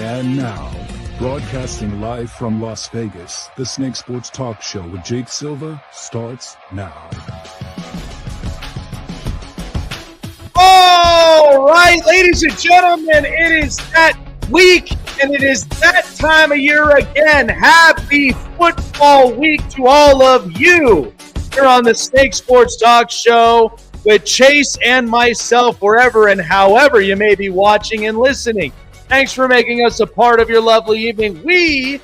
And now, broadcasting live from Las Vegas, the Snake Sports Talk Show with Jake Silva starts now. All right, ladies and gentlemen, it is that week, and it is that time of year again. Happy football week to all of you here on the Snake Sports Talk Show with Chase and myself, wherever and however you may be watching and listening. Thanks for making us a part of your lovely evening. We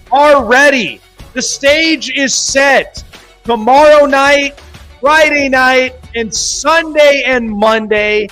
are ready. The stage is set. Tomorrow night, Friday night, and Sunday and Monday.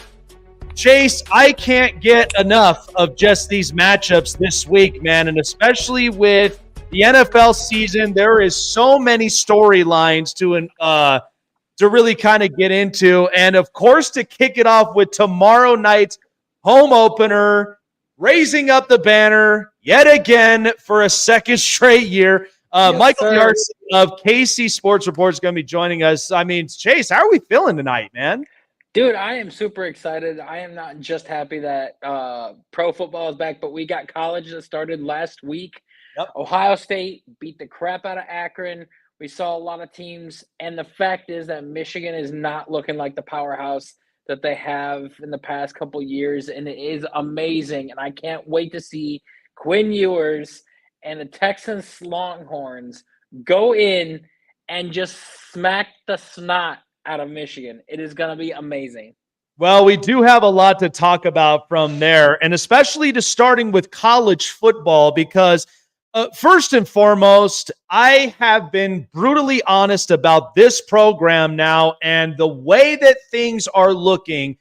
Chase, I can't get enough of just these matchups this week, man, and especially with the NFL season, there is so many storylines to really kind of get into. And, of course, to kick it off with tomorrow night's home opener, raising up the banner yet again for a second straight year. Yes, Michael sir. Yards of KC Sports Report is going to be joining us. I mean, Chase, how are we feeling tonight, man? Dude, I am super excited. I am not just happy that pro football is back, but we got college that started last week. Yep. Ohio State beat the crap out of Akron. We saw a lot of teams, and the fact is that Michigan is not looking like the powerhouse that they have in the past couple years, and it is amazing. And I can't wait to see Quinn Ewers and the Texans Longhorns go in and just smack the snot out of Michigan. It is going to be amazing. Well, we do have a lot to talk about from there, and especially to starting with college football, because first and foremost, I have been brutally honest about this program now, and the way that things are looking,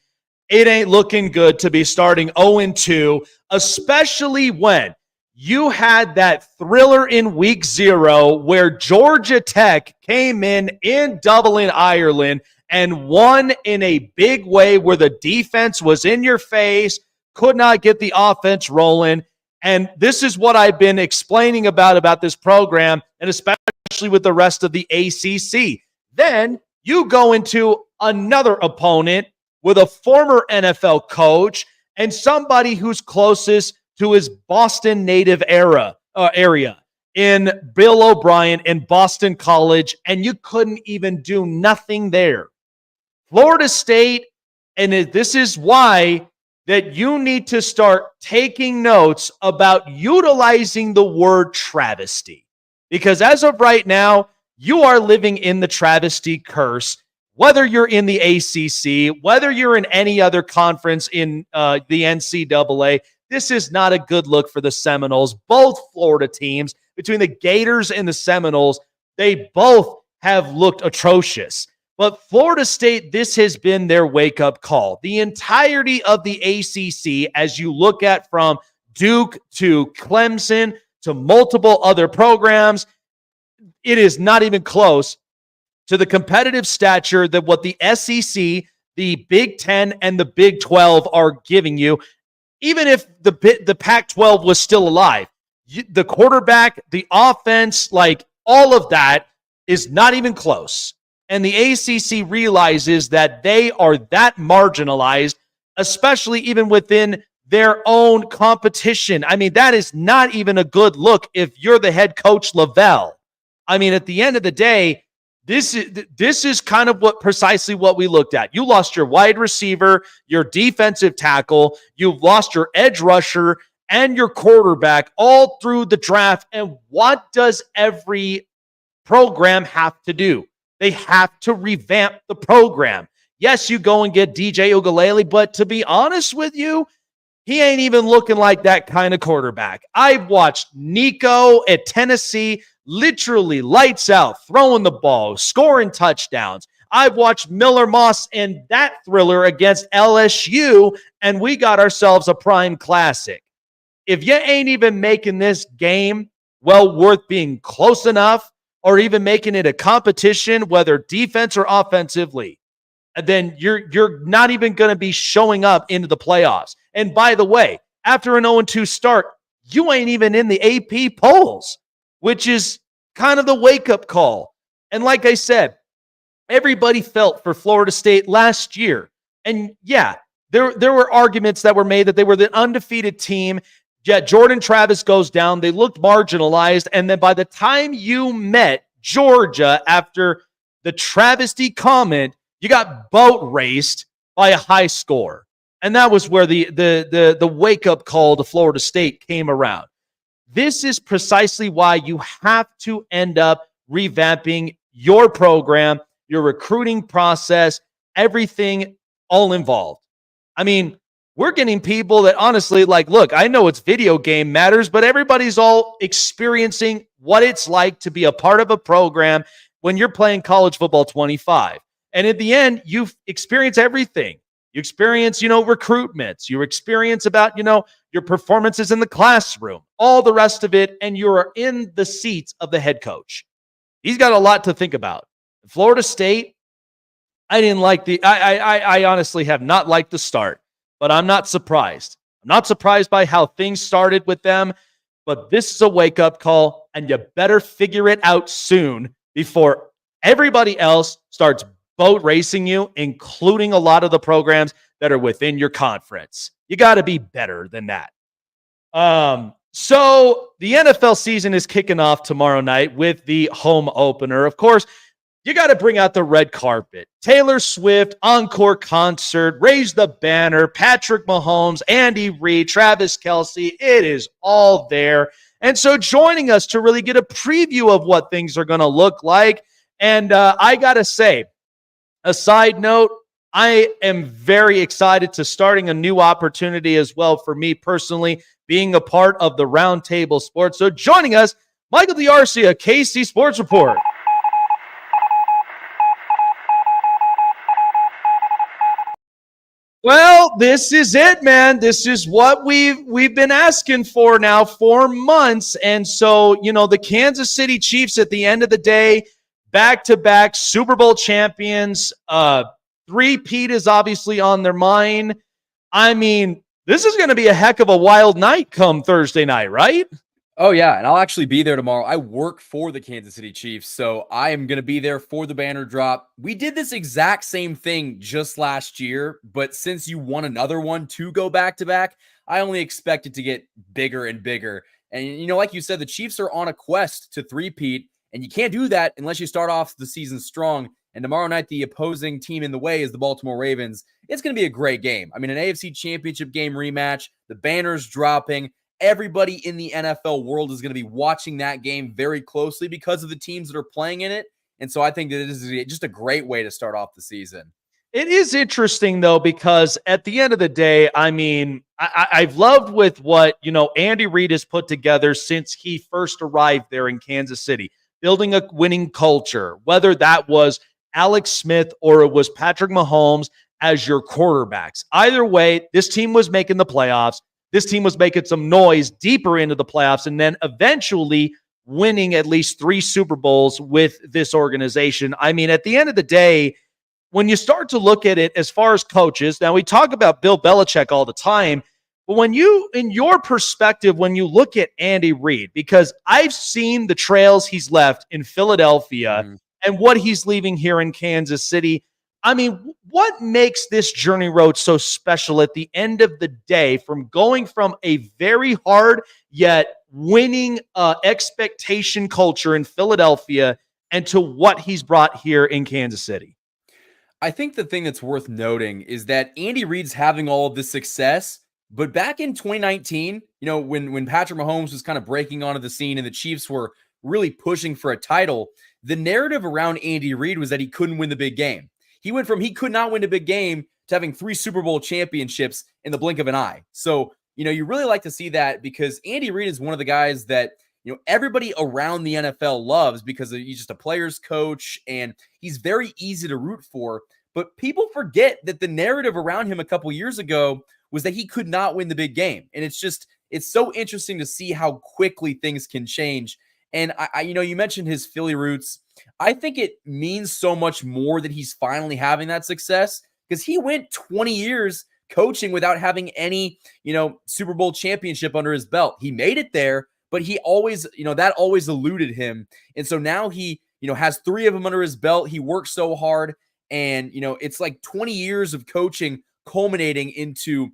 it ain't looking good to be starting 0-2, especially when you had that thriller in week 0 where Georgia Tech came in Dublin, Ireland, and won in a big way where the defense was in your face, could not get the offense rolling. And this is what I've been explaining about this program, and especially with the rest of the ACC. Then you go into another opponent with a former NFL coach and somebody who's closest to his Boston native area in Bill O'Brien in Boston College, and you couldn't even do nothing there. Florida State, and this is why that you need to start taking notes about utilizing the word travesty. Because as of right now, you are living in the travesty curse, whether you're in the ACC, whether you're in any other conference in the NCAA. This is not a good look for the Seminoles. Both Florida teams, between the Gators and the Seminoles, they both have looked atrocious. But Florida State, this has been their wake-up call. The entirety of the ACC, as you look at from Duke to Clemson to multiple other programs, it is not even close to the competitive stature that what the SEC, the Big Ten, and the Big 12 are giving you. Even if the Pac-12 was still alive, the quarterback, the offense, like all of that is not even close. And the ACC realizes that they are that marginalized, especially even within their own competition. I mean, that is not even a good look if you're the head coach, Lavelle. I mean, at the end of the day, this is kind of precisely what we looked at. You lost your wide receiver, your defensive tackle, you've lost your edge rusher, and your quarterback all through the draft. And what does every program have to do? They have to revamp the program. Yes, you go and get DJ Uiagalelei, but to be honest with you, he ain't even looking like that kind of quarterback. I've watched Nico at Tennessee literally lights out, throwing the ball, scoring touchdowns. I've watched Miller Moss in that thriller against LSU, and we got ourselves a prime classic. If you ain't even making this game well worth being close enough, or even making it a competition, whether defense or offensively, then you're not even going to be showing up into the playoffs. And by the way, after an 0-2 start, you ain't even in the AP polls, which is kind of the wake-up call. And like I said, everybody felt for Florida State last year. And yeah, there were arguments that were made that they were the undefeated team. yeah, Jordan Travis goes down. They looked marginalized. And then by the time you met Georgia after the travesty comment, you got boat raced by a high score. And that was where the wake-up call to Florida State came around. This is precisely why you have to end up revamping your program, your recruiting process, everything all involved. I mean, we're getting people that honestly, like, look, I know it's video game matters, but everybody's all experiencing what it's like to be a part of a program when you're playing college football 25. And at the end, you experience everything. You experience, recruitments. You experience about, your performances in the classroom, all the rest of it, and you're in the seats of the head coach. He's got a lot to think about. Florida State, I didn't like I honestly have not liked the start, but I'm not surprised. I'm not surprised by how things started with them, but this is a wake-up call, and you better figure it out soon before everybody else starts boat racing you, including a lot of the programs that are within your conference. You got to be better than that. So the NFL season is kicking off tomorrow night with the home opener. Of course, you got to bring out the red carpet. Taylor Swift, encore concert, raise the banner, Patrick Mahomes, Andy Reid, Travis Kelce. It is all there. And so joining us to really get a preview of what things are going to look like. And I got to say, a side note, I am very excited to starting a new opportunity as well for me personally, being a part of the Roundtable Sports. So joining us, Michael D'Arcia, KC Sports Report. Well, this is it, man. This is what we've been asking for now for months. And so, the Kansas City Chiefs at the end of the day, back-to-back Super Bowl champions, three-peat is obviously on their mind. I mean, this is going to be a heck of a wild night come Thursday night, right? Oh, yeah, and I'll actually be there tomorrow. I work for the Kansas City Chiefs, so I am going to be there for the banner drop. We did this exact same thing just last year, but since you won another one to go back-to-back, I only expect it to get bigger and bigger. And, like you said, the Chiefs are on a quest to three-peat, and you can't do that unless you start off the season strong. And tomorrow night, the opposing team in the way is the Baltimore Ravens. It's going to be a great game. I mean, an AFC Championship game rematch, the banner's dropping. Everybody in the NFL world is going to be watching that game very closely because of the teams that are playing in it. And so I think that this is just a great way to start off the season. It is interesting, though, because at the end of the day, I mean, I've loved with what, Andy Reid has put together since he first arrived there in Kansas City, building a winning culture, whether that was Alex Smith or it was Patrick Mahomes as your quarterbacks. Either way, this team was making the playoffs. This team was making some noise deeper into the playoffs and then eventually winning at least 3 Super Bowls with this organization. I mean, at the end of the day, when you start to look at it as far as coaches, now we talk about Bill Belichick all the time, but when you, in your perspective, when you look at Andy Reid, because I've seen the trails he's left in Philadelphia and what he's leaving here in Kansas City, I mean, what makes this journey road so special at the end of the day from going from a very hard yet winning expectation culture in Philadelphia and to what he's brought here in Kansas City? I think the thing that's worth noting is that Andy Reid's having all of this success, but back in 2019, when Patrick Mahomes was kind of breaking onto the scene and the Chiefs were really pushing for a title, the narrative around Andy Reid was that he couldn't win the big game. He went from he could not win a big game to having 3 Super Bowl championships in the blink of an eye. So, you really like to see that because Andy Reid is one of the guys that, everybody around the NFL loves because he's just a player's coach and he's very easy to root for. But people forget that the narrative around him a couple years ago was that he could not win the big game. And it's so interesting to see how quickly things can change. And you mentioned his Philly roots. I think it means so much more that he's finally having that success because he went 20 years coaching without having any, Super Bowl championship under his belt. He made it there, but he always, that always eluded him. And so now he, has 3 of them under his belt. He works so hard and, it's like 20 years of coaching culminating into,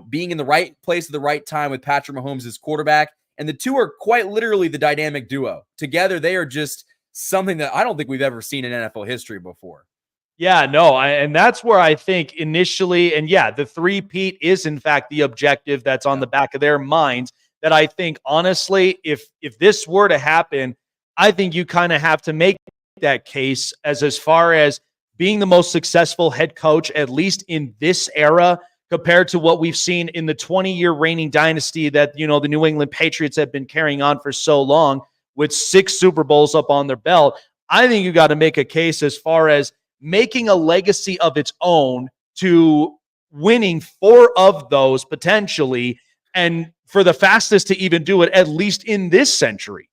being in the right place at the right time with Patrick Mahomes as quarterback. And the two are quite literally the dynamic duo. Together, they are just something that I don't think we've ever seen in NFL history before. Yeah, no, and that's where I think initially, and yeah, the three-peat is in fact the objective that's on the back of their minds. That I think, honestly, if this were to happen, I think you kind of have to make that case as far as being the most successful head coach, at least in this era, compared to what we've seen in the 20-year reigning dynasty that, the New England Patriots have been carrying on for so long with 6 Super Bowls up on their belt. I think you got to make a case as far as making a legacy of its own to winning 4 of those potentially, and for the fastest to even do it, at least in this century.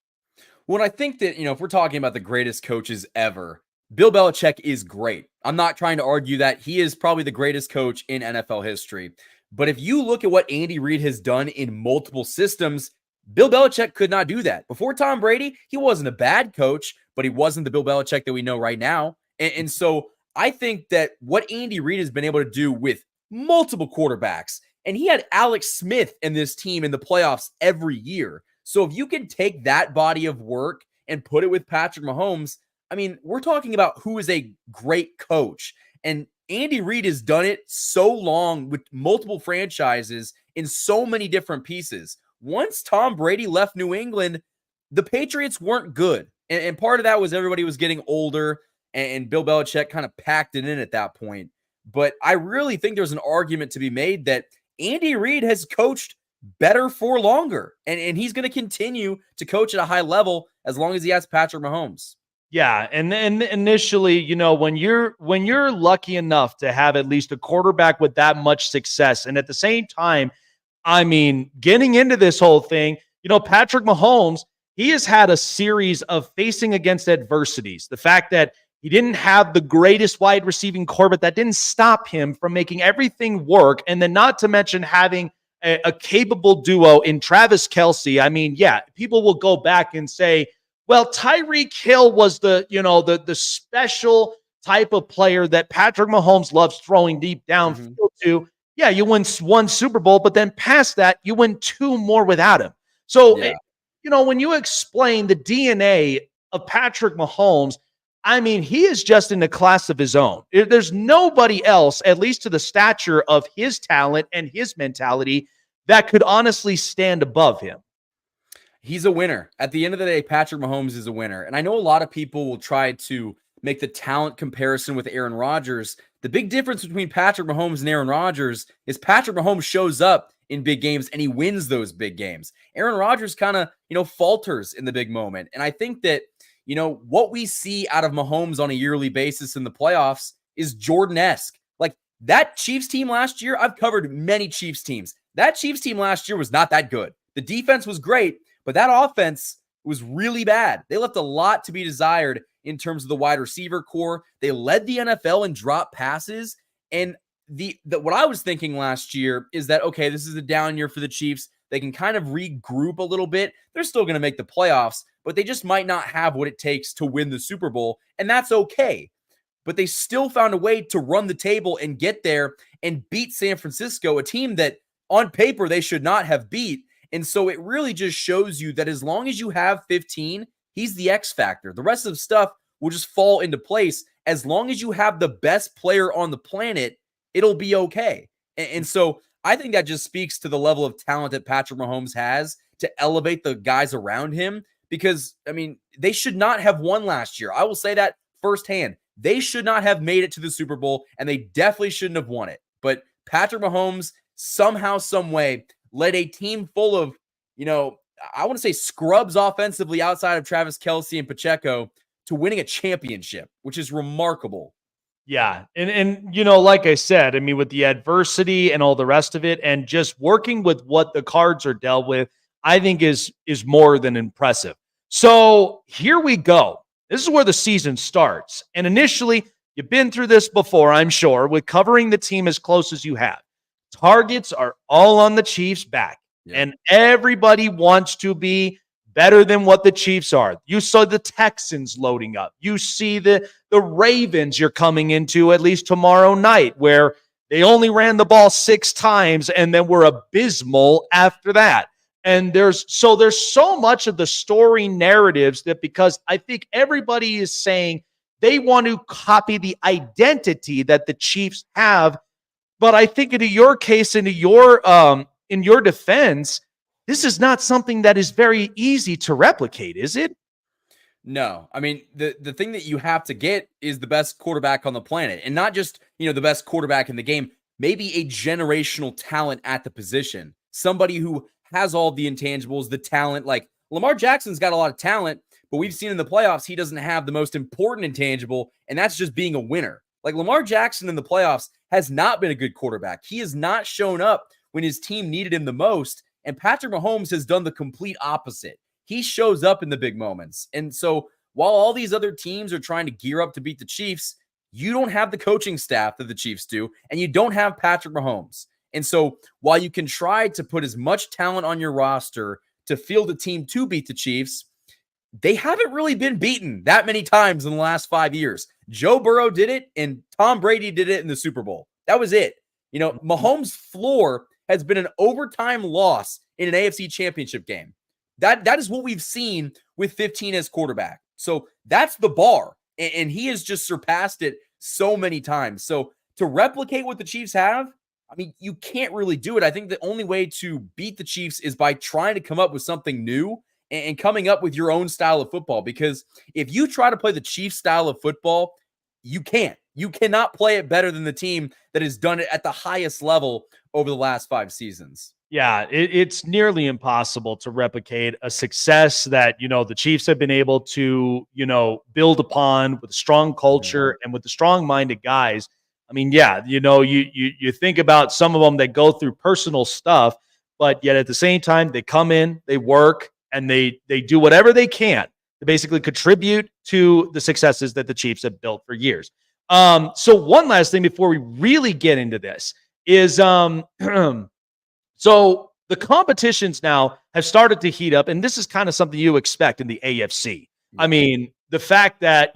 Well, I think that, if we're talking about the greatest coaches ever, Bill Belichick is great. I'm not trying to argue that. He is probably the greatest coach in NFL history. But if you look at what Andy Reid has done in multiple systems, Bill Belichick could not do that. Before Tom Brady, he wasn't a bad coach, but he wasn't the Bill Belichick that we know right now. And so I think that what Andy Reid has been able to do with multiple quarterbacks, and he had Alex Smith in this team in the playoffs every year. So if you can take that body of work and put it with Patrick Mahomes, I mean, we're talking about who is a great coach. And Andy Reid has done it so long with multiple franchises in so many different pieces. Once Tom Brady left New England, the Patriots weren't good. And part of that was everybody was getting older, and Bill Belichick kind of packed it in at that point. But I really think there's an argument to be made that Andy Reid has coached better for longer, and he's going to continue to coach at a high level as long as he has Patrick Mahomes. Yeah, and then initially, when you're lucky enough to have at least a quarterback with that much success, and at the same time, I mean, getting into this whole thing, Patrick Mahomes, he has had a series of facing against adversities. The fact that he didn't have the greatest wide receiving core, but that didn't stop him from making everything work. And then not to mention having a capable duo in Travis Kelce. I mean, yeah, people will go back and say, well, Tyreek Hill was the special type of player that Patrick Mahomes loves throwing deep downfield to. Yeah, you win 1 Super Bowl, but then past that, you win 2 more without him. So, when you explain the DNA of Patrick Mahomes, I mean, he is just in a class of his own. There's nobody else, at least to the stature of his talent and his mentality, that could honestly stand above him. He's a winner. At the end of the day, Patrick Mahomes is a winner. And I know a lot of people will try to make the talent comparison with Aaron Rodgers. The big difference between Patrick Mahomes and Aaron Rodgers is Patrick Mahomes shows up in big games and he wins those big games. Aaron Rodgers kind of, falters in the big moment. And I think that, what we see out of Mahomes on a yearly basis in the playoffs is Jordan-esque. Like that Chiefs team last year, I've covered many Chiefs teams. That Chiefs team last year was not that good. The defense was great, but that offense was really bad. They left a lot to be desired in terms of the wide receiver core. They led the NFL in drop passes. And what I was thinking last year is that, okay, this is a down year for the Chiefs. They can kind of regroup a little bit. They're still going to make the playoffs, but they just might not have what it takes to win the Super Bowl, and that's okay. But they still found a way to run the table and get there and beat San Francisco, a team that on paper they should not have beat. And so it really just shows you that as long as you have 15, he's the X factor. The rest of the stuff will just fall into place. As long as you have the best player on the planet, it'll be okay. And so I think that just speaks to the level of talent that Patrick Mahomes has to elevate the guys around him. Because, I mean, they should not have won last year. I will say that firsthand. They should not have made it to the Super Bowl, and they definitely shouldn't have won it. But Patrick Mahomes somehow, some way, led a team full of, I want to say scrubs offensively outside of Travis Kelce and Pacheco to winning a championship, which is remarkable. Yeah. And like I said, I mean, with the adversity and all the rest of it, and just working with what the cards are dealt with, I think is more than impressive. So here we go. This is where the season starts. And initially, you've been through this before, I'm sure, with covering the team as close as you have. Targets are all on the Chiefs' back. Yeah. And everybody wants to be better than what the Chiefs are. You saw the Texans loading up. You see the Ravens you're coming into at least tomorrow night, where They only ran the ball 6 times and then were abysmal after that. And there's so much of the story narratives that, because I think everybody is saying they want to copy the identity that the Chiefs have. But I think into your case, in your defense, this is not something that is very easy to replicate, is it? No. I mean, the thing that you have to get is the best quarterback on the planet, and not just, the best quarterback in the game, maybe a generational talent at the position. Somebody who has all the intangibles, the talent. Like Lamar Jackson's got a lot of talent, but we've seen in the playoffs, he doesn't have the most important intangible, and that's just being a winner. Like Lamar Jackson in the playoffs has not been a good quarterback. He has not shown up when his team needed him the most, and Patrick Mahomes has done the complete opposite. He shows up in the big moments. And so while all these other teams are trying to gear up to beat the Chiefs, you don't have the coaching staff that the Chiefs do, and you don't have Patrick Mahomes. And so while you can try to put as much talent on your roster to field a team to beat the Chiefs, they haven't really been beaten that many times in the last 5 years. Joe Burrow did it, and Tom Brady did it in the Super Bowl. That was it. Mahomes' floor has been an overtime loss in an AFC championship game. That is what we've seen with 15 as quarterback. So that's the bar, and he has just surpassed it so many times. So to replicate what the Chiefs have, I mean, you can't really do it. I think the only way to beat the Chiefs is by trying to come up with something new and coming up with your own style of football. Because if you try to play the Chiefs style of football, you can't. You cannot play it better than the team that has done it at the highest level over the last 5 seasons. Yeah, it's nearly impossible to replicate a success that, the Chiefs have been able to, build upon with a strong culture and with the strong-minded guys. I mean, yeah, you think about some of them that go through personal stuff, but yet at the same time, they come in, they work, and they do whatever they can to basically contribute to the successes that the Chiefs have built for years. So one last thing before we really get into this is so the competitions now have started to heat up, and this is kind of something you expect in the AFC. I mean, the fact that,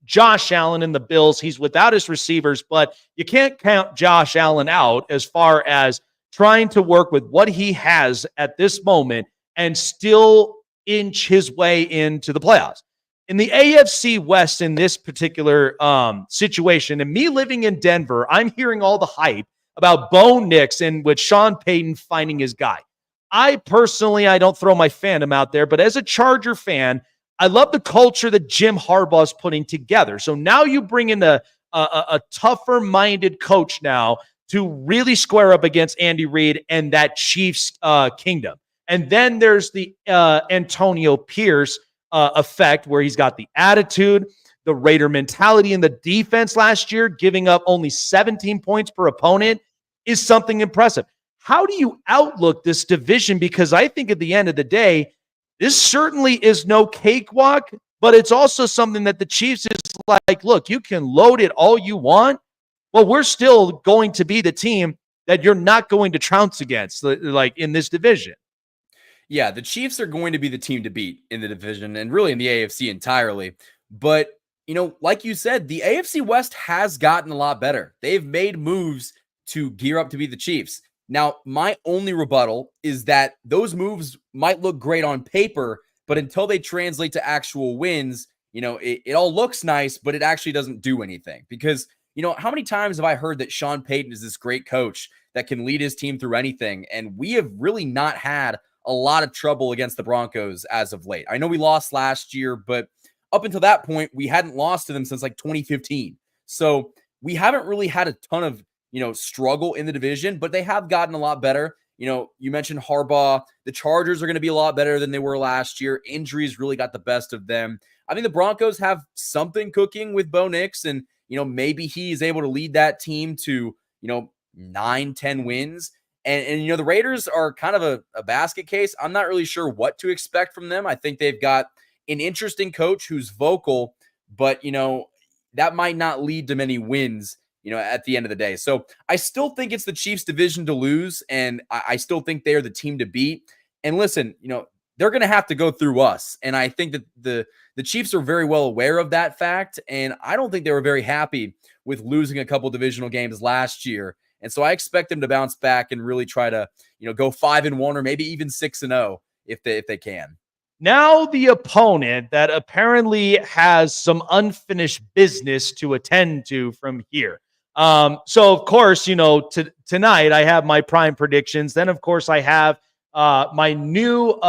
Josh Allen and the Bills, he's without his receivers, but you can't count Josh Allen out as far as trying to work with what he has at this moment and still inch his way into the playoffs. In the AFC West, in this particular situation, and me living in Denver, I'm hearing all the hype about Bo Nix and with Sean Payton finding his guy. I don't throw my fandom out there, but as a Charger fan, I love the culture that Jim Harbaugh is putting together. So now you bring in a tougher-minded coach now to really square up against Andy Reid and that Chiefs kingdom. And then there's the Antonio Pierce effect, where he's got the attitude, the Raider mentality in the defense last year, giving up only 17 points per opponent is something impressive. How do you outlook this division? Because I think at the end of the day, this certainly is no cakewalk, but it's also something that the Chiefs is like, look, you can load it all you want. Well, we're still going to be the team that you're not going to trounce against, like in this division. Yeah, the Chiefs are going to be the team to beat in the division and really in the AFC entirely. But, like you said, the AFC West has gotten a lot better. They've made moves to gear up to beat the Chiefs. Now, my only rebuttal is that those moves might look great on paper, but until they translate to actual wins, it all looks nice, but it actually doesn't do anything. Because, how many times have I heard that Sean Payton is this great coach that can lead his team through anything? And we have really not had a lot of trouble against the Broncos as of late. I know we lost last year, but up until that point, we hadn't lost to them since like 2015. So we haven't really had a ton of, struggle in the division, but they have gotten a lot better. You mentioned Harbaugh. The Chargers are going to be a lot better than they were last year. Injuries really got the best of them. I think the Broncos have something cooking with Bo Nix, and, maybe he's able to lead that team to, 9-10 wins. And the Raiders are kind of a basket case. I'm not really sure what to expect from them. I think they've got an interesting coach who's vocal, but, that might not lead to many wins, at the end of the day. So I still think it's the Chiefs division to lose, and I still think they are the team to beat. And listen, they're going to have to go through us. And I think that the Chiefs are very well aware of that fact. And I don't think they were very happy with losing a couple divisional games last year. And so I expect them to bounce back and really try to, go 5-1 or maybe even 6-0 if they can. Now the opponent that apparently has some unfinished business to attend to from here. So of course, tonight I have my prime predictions. Then of course I have my new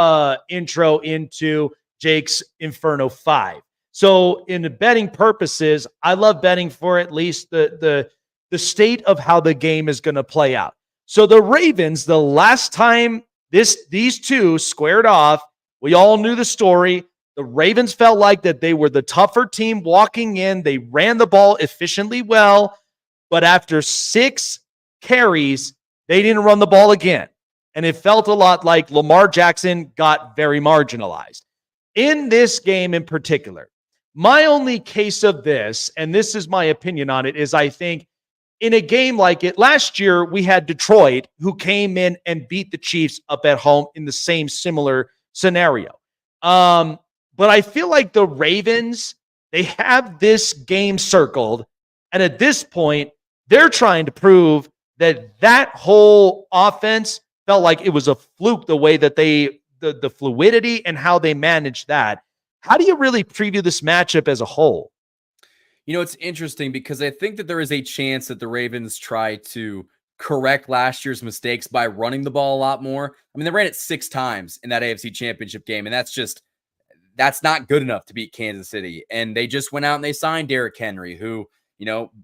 intro into Jake's Inferno 5. So in the betting purposes, I love betting for at least the state of how the game is going to play out. So the Ravens, the last time these two squared off, we all knew the story. The Ravens felt like that they were the tougher team walking in. They ran the ball efficiently well, but after 6 carries, they didn't run the ball again. And it felt a lot like Lamar Jackson got very marginalized. In this game in particular, my only case of this, and this is my opinion on it, is I think in a game like it, last year we had Detroit who came in and beat the Chiefs up at home in the same similar scenario. But I feel like the Ravens, they have this game circled. And at this point, they're trying to prove that whole offense felt like it was a fluke, the way that the fluidity and how they managed that. How do you really preview this matchup as a whole? It's interesting because I think that there is a chance that the Ravens try to correct last year's mistakes by running the ball a lot more. I mean, they ran it 6 times in that AFC Championship game, and that's not good enough to beat Kansas City. And they just went out and they signed Derrick Henry, who,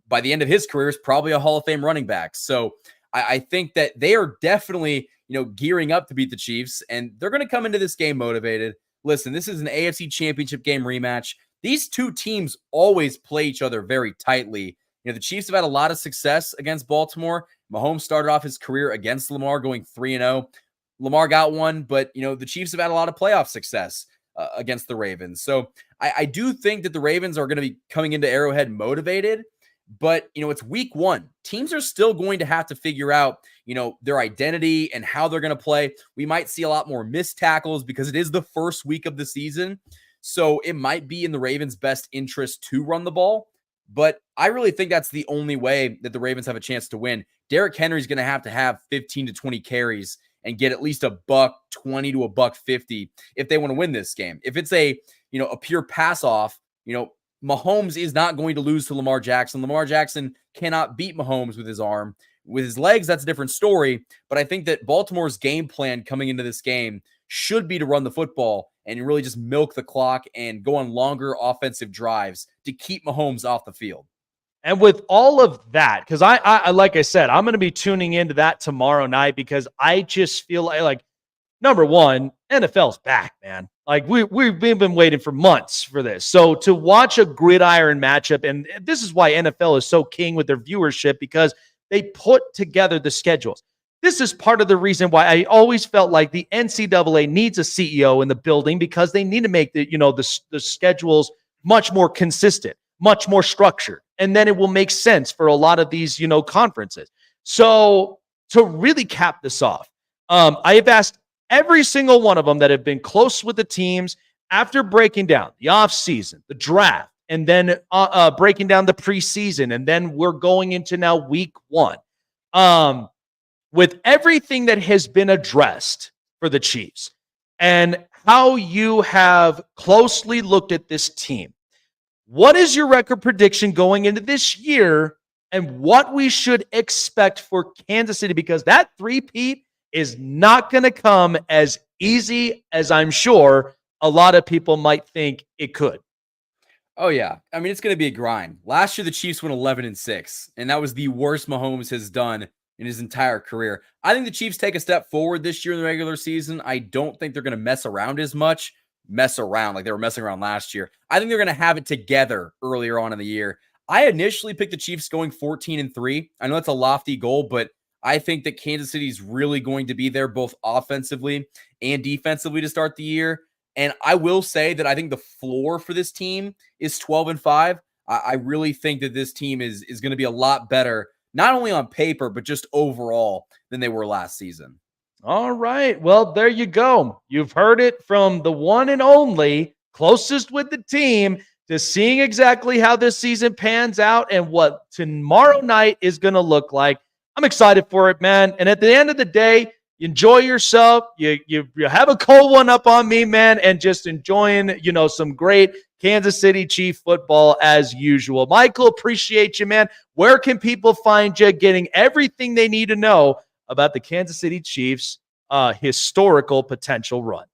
by the end of his career is probably a Hall of Fame running back. So I think that they are definitely, gearing up to beat the Chiefs, and they're going to come into this game motivated. Listen, this is an AFC Championship game rematch. These two teams always play each other very tightly. The Chiefs have had a lot of success against Baltimore. Mahomes started off his career against Lamar going 3-0. Lamar got one, but, the Chiefs have had a lot of playoff success against the Ravens. So I do think that the Ravens are going to be coming into Arrowhead motivated, but, it's week 1. Teams are still going to have to figure out, their identity and how they're going to play. We might see a lot more missed tackles because it is the first week of the season. So it might be in the Ravens' best interest to run the ball, but I really think that's the only way that the Ravens have a chance to win. Derrick Henry's going to have 15 to 20 carries and get at least $120 to $150 if they want to win this game. If it's a pure pass off, Mahomes is not going to lose to Lamar Jackson. Lamar Jackson cannot beat Mahomes with his arm. With his legs, that's a different story. But I think that Baltimore's game plan coming into this game should be to run the football and really just milk the clock and go on longer offensive drives to keep Mahomes off the field. And with all of that, because I like I said, I'm going to be tuning into that tomorrow night because I just feel like number one, NFL's back, man. Like we've been waiting for months for this. So to watch a gridiron matchup, and this is why NFL is so king with their viewership, because they put together the schedules. This is part of the reason why I always felt like the NCAA needs a CEO in the building, because they need to make the schedules much more consistent, much more structured, and then it will make sense for a lot of these conferences. So to really cap this off, I have asked every single one of them that have been close with the teams after breaking down the offseason, the draft, and then breaking down the preseason, and then we're going into now week 1. With everything that has been addressed for the Chiefs and how you have closely looked at this team, what is your record prediction going into this year and what we should expect for Kansas City? Because that three-peat is not going to come as easy as I'm sure a lot of people might think it could. Oh, yeah. I mean, it's going to be a grind. Last year, the Chiefs went 11-6, and that was the worst Mahomes has done in his entire career. I think the Chiefs take a step forward this year in the regular season. I don't think they're going to mess around as much. Mess around like they were messing around last year. I think they're going to have it together earlier on in the year. I initially picked the Chiefs going 14-3. I know that's a lofty goal, but I think that Kansas City is really going to be there both offensively and defensively to start the year. And I will say that I think the floor for this team is 12-5. I really think that this team is going to be a lot better, not only on paper, but just overall than they were last season. All right. Well, there you go. You've heard it from the one and only closest with the team to seeing exactly how this season pans out and what tomorrow night is going to look like. I'm excited for it, man. And at the end of the day, you enjoy yourself. You have a cold one up on me, man, and just enjoying, some great Kansas City Chief football as usual. Michael, appreciate you, man. Where can people find you getting everything they need to know about the Kansas City Chiefs' historical potential run?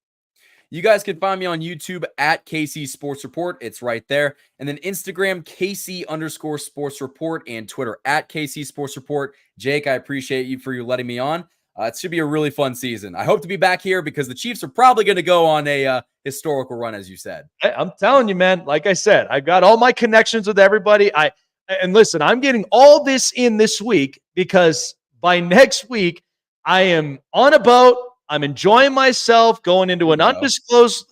You guys can find me on YouTube at KC Sports Report. It's right there. And then Instagram, KC_Sports Report, and Twitter at KC Sports Report. Jake, I appreciate you for letting me on. It should be a really fun season. I hope to be back here because the Chiefs are probably going to go on a historical run, as you said. I'm telling you, man, like I said, I've got all my connections with everybody. And listen, I'm getting all this in this week because by next week, I am on a boat. I'm enjoying myself, going into an undisclosed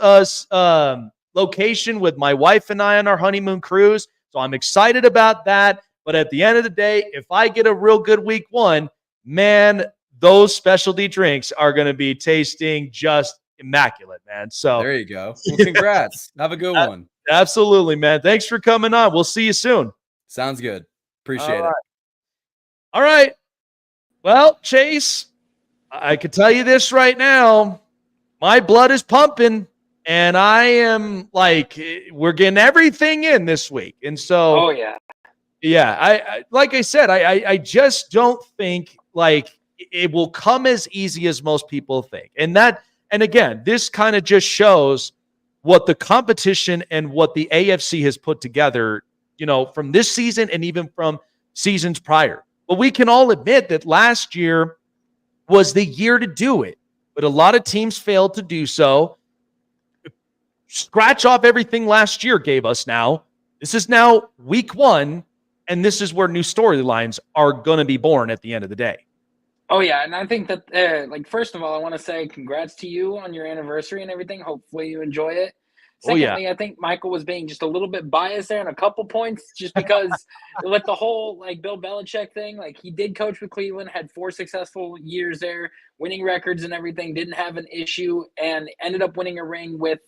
location with my wife and I on our honeymoon cruise. So I'm excited about that. But at the end of the day, if I get a real good week one, man, those specialty drinks are going to be tasting just immaculate, man. So there you go. Well, congrats. Have a good one. Absolutely, man. Thanks for coming on. We'll see you soon. Sounds good. Appreciate it. All right. Well, Chase, I can tell you this right now. My blood is pumping, and I am we're getting everything in this week. And so, I like I said, I just don't think it will come as easy as most people think. And again, this kind of just shows what the competition and what the AFC has put together, from this season and even from seasons prior. But we can all admit that last year was the year to do it. But a lot of teams failed to do so. Scratch off everything last year gave us now. This is now week one, and this is where new storylines are going to be born at the end of the day. Oh, yeah, and I think that, first of all, I want to say congrats to you on your anniversary and everything. Hopefully you enjoy it. Secondly, I think Michael was being just a little bit biased there on a couple points just because with the whole, Bill Belichick thing, he did coach with Cleveland, had 4 successful years there, winning records and everything, didn't have an issue, and ended up winning a ring with,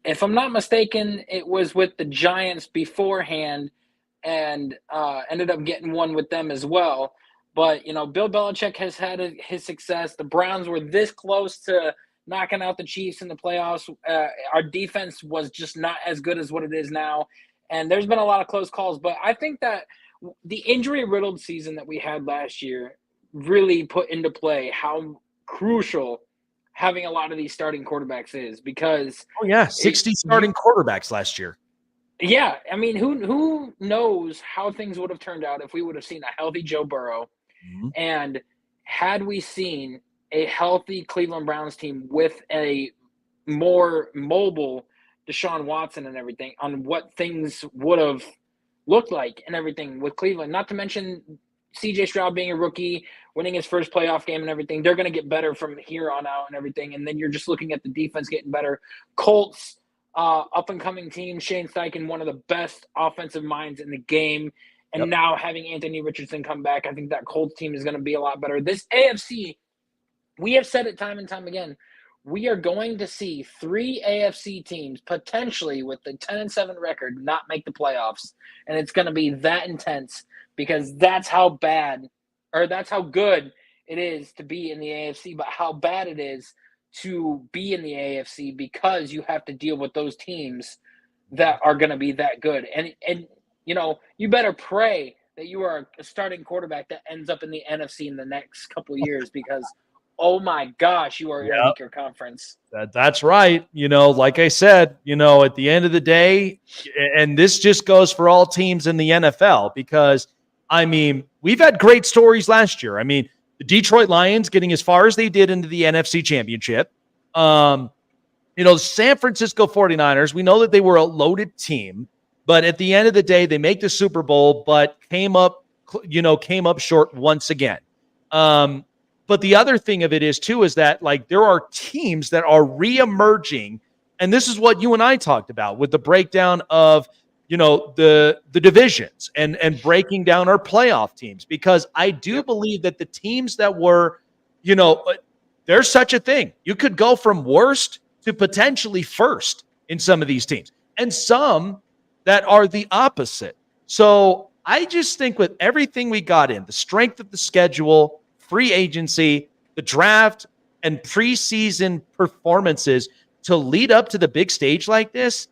if I'm not mistaken, it was with the Giants beforehand and ended up getting one with them as well. But, Bill Belichick has had his success. The Browns were this close to knocking out the Chiefs in the playoffs. Our defense was just not as good as what it is now. And there's been a lot of close calls. But I think that the injury-riddled season that we had last year really put into play how crucial having a lot of these starting quarterbacks is because 60 starting quarterbacks last year. Yeah, I mean, who knows how things would have turned out if we would have seen a healthy Joe Burrow, and had we seen a healthy Cleveland Browns team with a more mobile Deshaun Watson and everything, on what things would have looked like and everything with Cleveland. Not to mention C.J. Stroud being a rookie, winning his first playoff game and everything. They're going to get better from here on out and everything. And then you're just looking at the defense getting better. Colts, up-and-coming team, Shane Steichen, one of the best offensive minds in the game. And now having Anthony Richardson come back, I think that Colts team is going to be a lot better. This AFC, we have said it time and time again, we are going to see 3 AFC teams potentially with the 10-7 record not make the playoffs. And it's going to be that intense because that's how bad or that's how good it is to be in the AFC, but how bad it is to be in the AFC because you have to deal with those teams that are going to be that good. And you better pray that you are a starting quarterback that ends up in the NFC in the next couple of years because, oh my gosh, you are in a weaker conference. That's right. Like I said, at the end of the day, and this just goes for all teams in the NFL because, we've had great stories last year. The Detroit Lions getting as far as they did into the NFC Championship. San Francisco 49ers, we know that they were a loaded team, but at the end of the day, they make the Super Bowl, but came up short once again. But the other thing of it is that there are teams that are reemerging, and this is what you and I talked about with the breakdown of the divisions and breaking down our playoff teams, because I do believe that the teams that were there's such a thing. You could go from worst to potentially first in some of these teams, and some that are the opposite. So I just think with everything we got in, the strength of the schedule, free agency, the draft, and preseason performances to lead up to the big stage like this,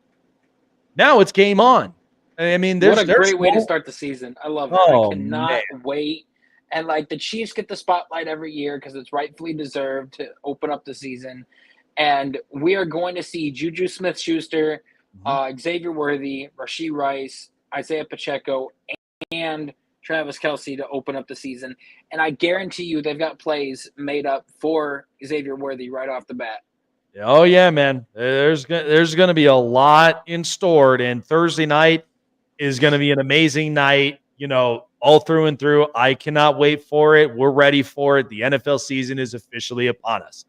now it's game on. I mean, there's what a great way to start the season. I love it. Oh, I cannot man. wait. And like the Chiefs get the spotlight every year because it's rightfully deserved to open up the season. And we are going to see Juju Smith-Schuster, Xavier Worthy, Rashee Rice, Isaiah Pacheco, and Travis Kelce to open up the season. And I guarantee you they've got plays made up for Xavier Worthy right off the bat. Oh, yeah, man. There's going to be a lot in store. And Thursday night is going to be an amazing night, all through and through. I cannot wait for it. We're ready for it. The NFL season is officially upon us.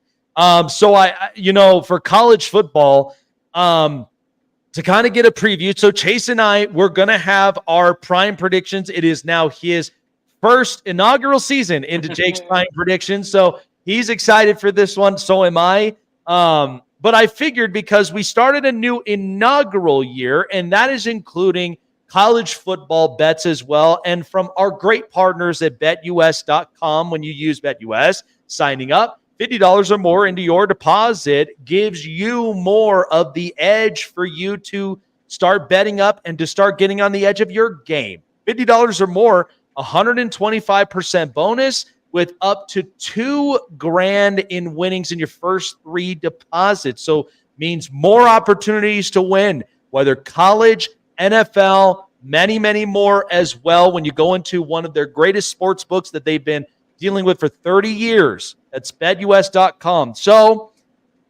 So for college football, to kind of get a preview. So Chase and I, we're going to have our prime predictions. It is now his first inaugural season into Jake's prime predictions. So he's excited for this one. So am I. But I figured because we started a new inaugural year, and that is including college football bets as well. And from our great partners at BetUS.com, when you use BetUS, signing up, $50 or more into your deposit gives you more of the edge for you to start betting up and to start getting on the edge of your game. $50 or more, 125% bonus with up to $2,000 in winnings in your first 3 deposits. So means more opportunities to win, whether college, NFL, many, many more as well when you go into one of their greatest sports books that they've been dealing with for 30 years. That's BetUS.com. So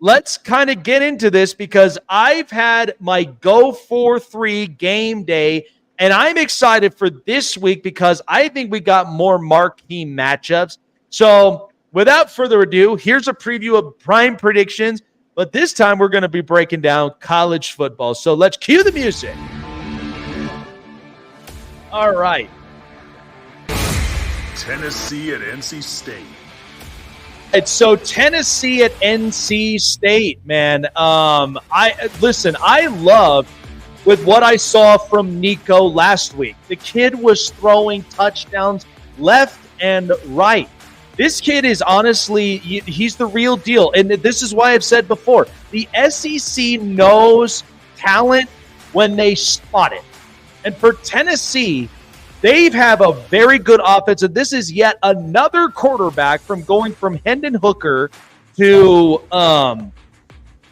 let's kind of get into this because I've had my Go 4-3 game day, and I'm excited for this week because I think we got more marquee matchups. So without further ado, here's a preview of prime predictions, but this time we're going to be breaking down college football. So let's cue the music. All right. Tennessee at NC State. So Tennessee at NC State, man. I love with what I saw from Nico last week. The kid was throwing touchdowns left and right. This kid is honestly, he's the real deal. And this is why I've said before, the SEC knows talent when they spot it. And for Tennessee, they have a very good offense, and this is yet another quarterback from going from Hendon Hooker to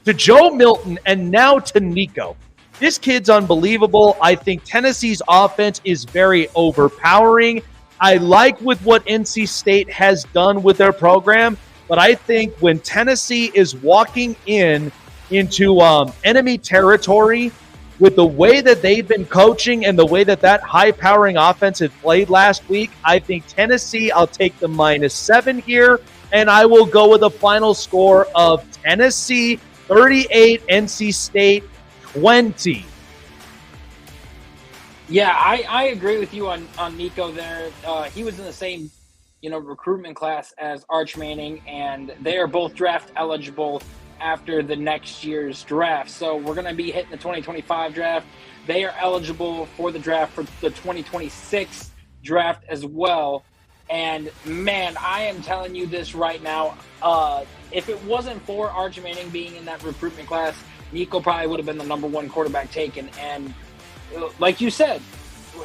Joe Milton and now to Nico. This kid's unbelievable. I think Tennessee's offense is very overpowering. I like with what NC State has done with their program, but I think when Tennessee is walking into enemy territory, with the way that they've been coaching and the way that high-powering offense had played last week, I think Tennessee, I'll take the -7 here, and I will go with a final score of Tennessee 38, NC State 20. Yeah, I agree with you on Nico there. He was in the same, recruitment class as Arch Manning, and they are both draft eligible after the next year's draft. So we're going to be hitting the 2025 draft. They are eligible for the draft for the 2026 draft as well. And man, I am telling you this right now. If it wasn't for Arch Manning being in that recruitment class, Nico probably would have been the number 1 quarterback taken. And like you said,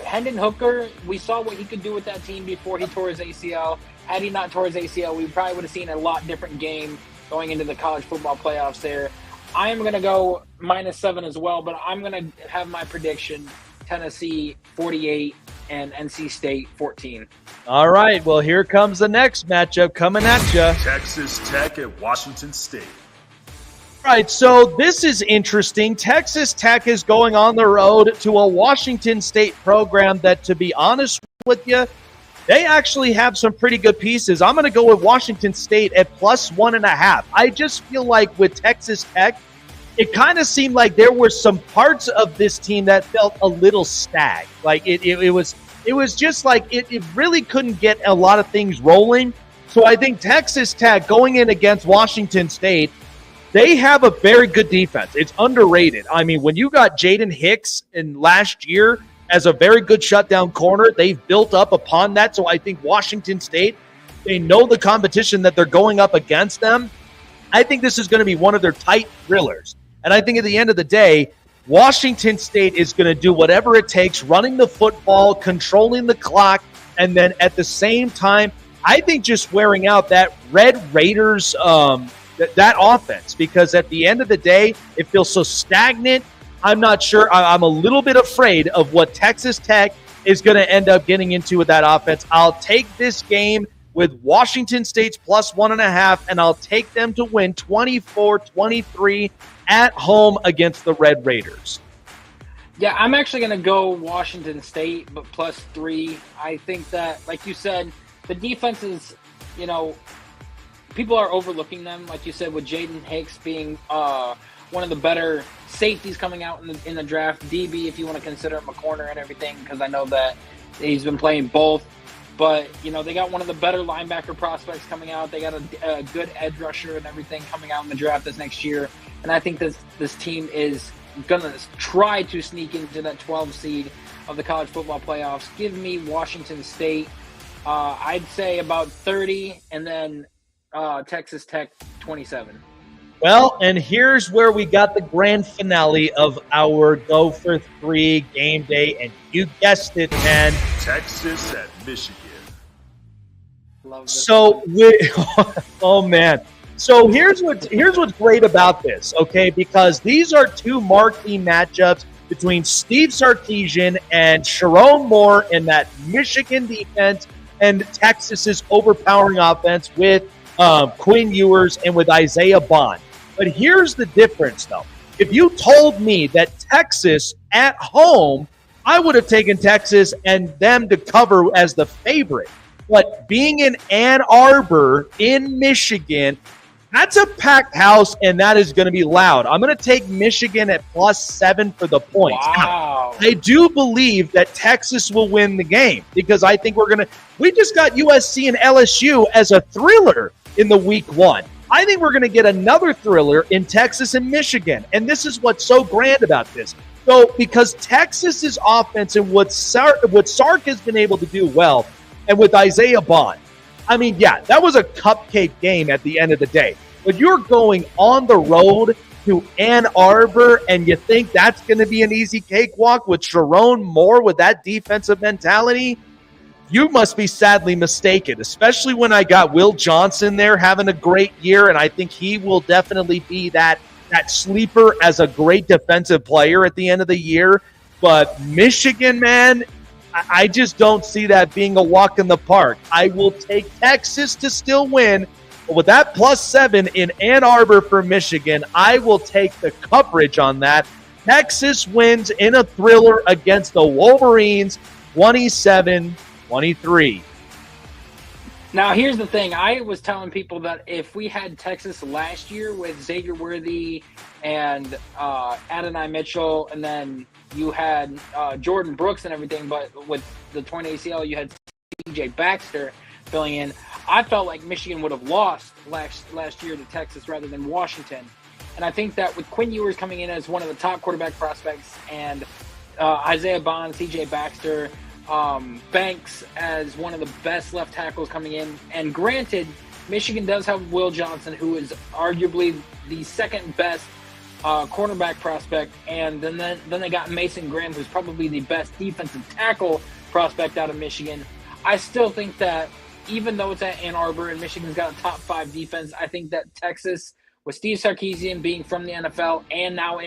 Hendon Hooker, we saw what he could do with that team before he tore his ACL. Had he not tore his ACL, we probably would have seen a lot different game going into the college football playoffs there. I am going to go -7 as well, but I'm going to have my prediction, Tennessee 48 and NC State 14. All right, well, here comes the next matchup coming at you. Texas Tech at Washington State. All right, so this is interesting. Texas Tech is going on the road to a Washington State program that, to be honest with you, they actually have some pretty good pieces. I'm going to go with Washington State at +1.5. I just feel like with Texas Tech, it kind of seemed like there were some parts of this team that felt a little stagnant. Like it was just like it really couldn't get a lot of things rolling. So I think Texas Tech going in against Washington State, they have a very good defense. It's underrated. I mean, when you got Jaden Hicks in last year as a very good shutdown corner, they've built up upon that. So I think Washington State, they know the competition that they're going up against them. I think this is going to be one of their tight thrillers. And I think at the end of the day, Washington State is going to do whatever it takes, running the football, controlling the clock, and then at the same time, I think just wearing out that Red Raiders that offense, because at the end of the day, it feels so stagnant. I'm not sure. I'm a little bit afraid of what Texas Tech is going to end up getting into with that offense. I'll take this game with Washington State's plus 1.5, and I'll take them to win 24-23 at home against the Red Raiders. Yeah, I'm actually going to go Washington State, but plus 3. I think that, like you said, the defense is, people are overlooking them, like you said, with Jaden Hicks being one of the better safeties coming out in the draft. DB, if you want to consider him a corner and everything, because I know that he's been playing both. But, they got one of the better linebacker prospects coming out. They got a good edge rusher and everything coming out in the draft this next year. And I think this team is going to try to sneak into that 12 seed of the college football playoffs. Give me Washington State. I'd say about 30, and then Texas Tech 27. Well, and here's where we got the grand finale of our Go for 3 game day, and you guessed it, man. Texas at Michigan. Love this. So, oh man. So here's what's great about this, okay? Because these are two marquee matchups between Steve Sarkisian and Sharon Moore in that Michigan defense and Texas's overpowering offense with Quinn Ewers and with Isaiah Bond. But here's the difference, though. If you told me that Texas at home, I would have taken Texas and them to cover as the favorite. But being in Ann Arbor in Michigan, that's a packed house, and that is going to be loud. I'm going to take Michigan at plus 7 for the points. Wow. I do believe that Texas will win the game because I think we just got USC and LSU as a thriller in the week 1. I think we're going to get another thriller in Texas and Michigan, and this is what's so grand about this. So because Texas's offense and what Sark has been able to do well, and with Isaiah Bond, I mean, yeah, that was a cupcake game at the end of the day. But you're going on the road to Ann Arbor, and you think that's going to be an easy cakewalk with Sharon Moore with that defensive mentality? You must be sadly mistaken, especially when I got Will Johnson there having a great year, and I think he will definitely be that sleeper as a great defensive player at the end of the year. But Michigan, man, I just don't see that being a walk in the park. I will take Texas to still win, but with that plus 7 in Ann Arbor for Michigan, I will take the coverage on that. Texas wins in a thriller against the Wolverines, 27-23. Now, here's the thing. I was telling people that if we had Texas last year with Xavier Worthy and Adonai Mitchell, and then you had Jordan Brooks and everything, but with the torn ACL, you had CJ Baxter filling in. I felt like Michigan would have lost last year to Texas rather than Washington. And I think that with Quinn Ewers coming in as one of the top quarterback prospects and Isaiah Bond, CJ Baxter, Banks as one of the best left tackles coming in. And granted, Michigan does have Will Johnson, who is arguably the second best cornerback prospect, and then they got Mason Graham, who's probably the best defensive tackle prospect out of Michigan. I still think that even though it's at Ann Arbor and Michigan's got a top 5 defense, I think that Texas, with Steve Sarkisian being from the NFL and now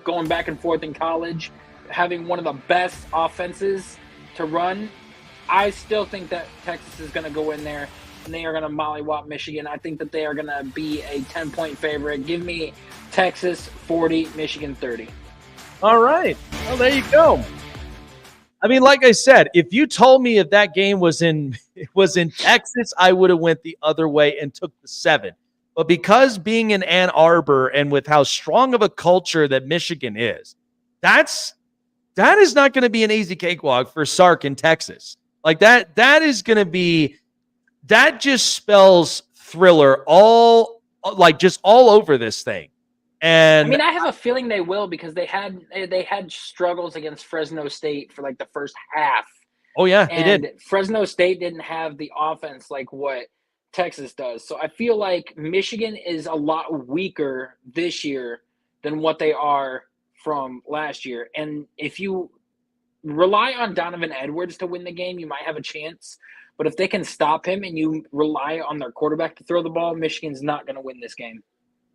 going back and forth in college, having one of the best offenses to run, I still think that Texas is going to go in there and they are going to mollywop Michigan. I think that they are going to be a 10-point favorite. Give me Texas 40, Michigan 30. All right. Well, there you go. I mean, like I said, if you told me if that game was in Texas, I would have went the other way and took the 7. But because being in Ann Arbor and with how strong of a culture that Michigan is, that is not going to be an easy cakewalk for Sark in Texas. Like that is going to be that just spells thriller all over this thing. And I mean, I have a feeling they will because they had struggles against Fresno State for like the first half. Oh yeah, they did. And Fresno State didn't have the offense like what Texas does. So I feel like Michigan is a lot weaker this year than what they are from last year. And if you rely on Donovan Edwards to win the game, you might have a chance. But if they can stop him and you rely on their quarterback to throw the ball, Michigan's not going to win this game.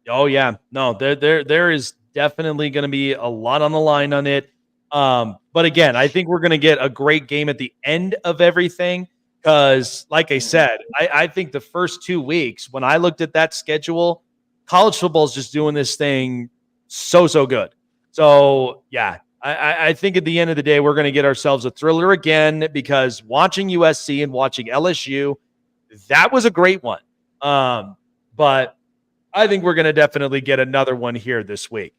Oh yeah, no, there is definitely going to be a lot on the line on it. But again, I think we're going to get a great game at the end of everything because, like I said, I think the first 2 weeks when I looked at that schedule, college football is just doing this thing so good. So yeah, I think at the end of the day, we're going to get ourselves a thriller again because watching USC and watching LSU, that was a great one. But I think we're going to definitely get another one here this week.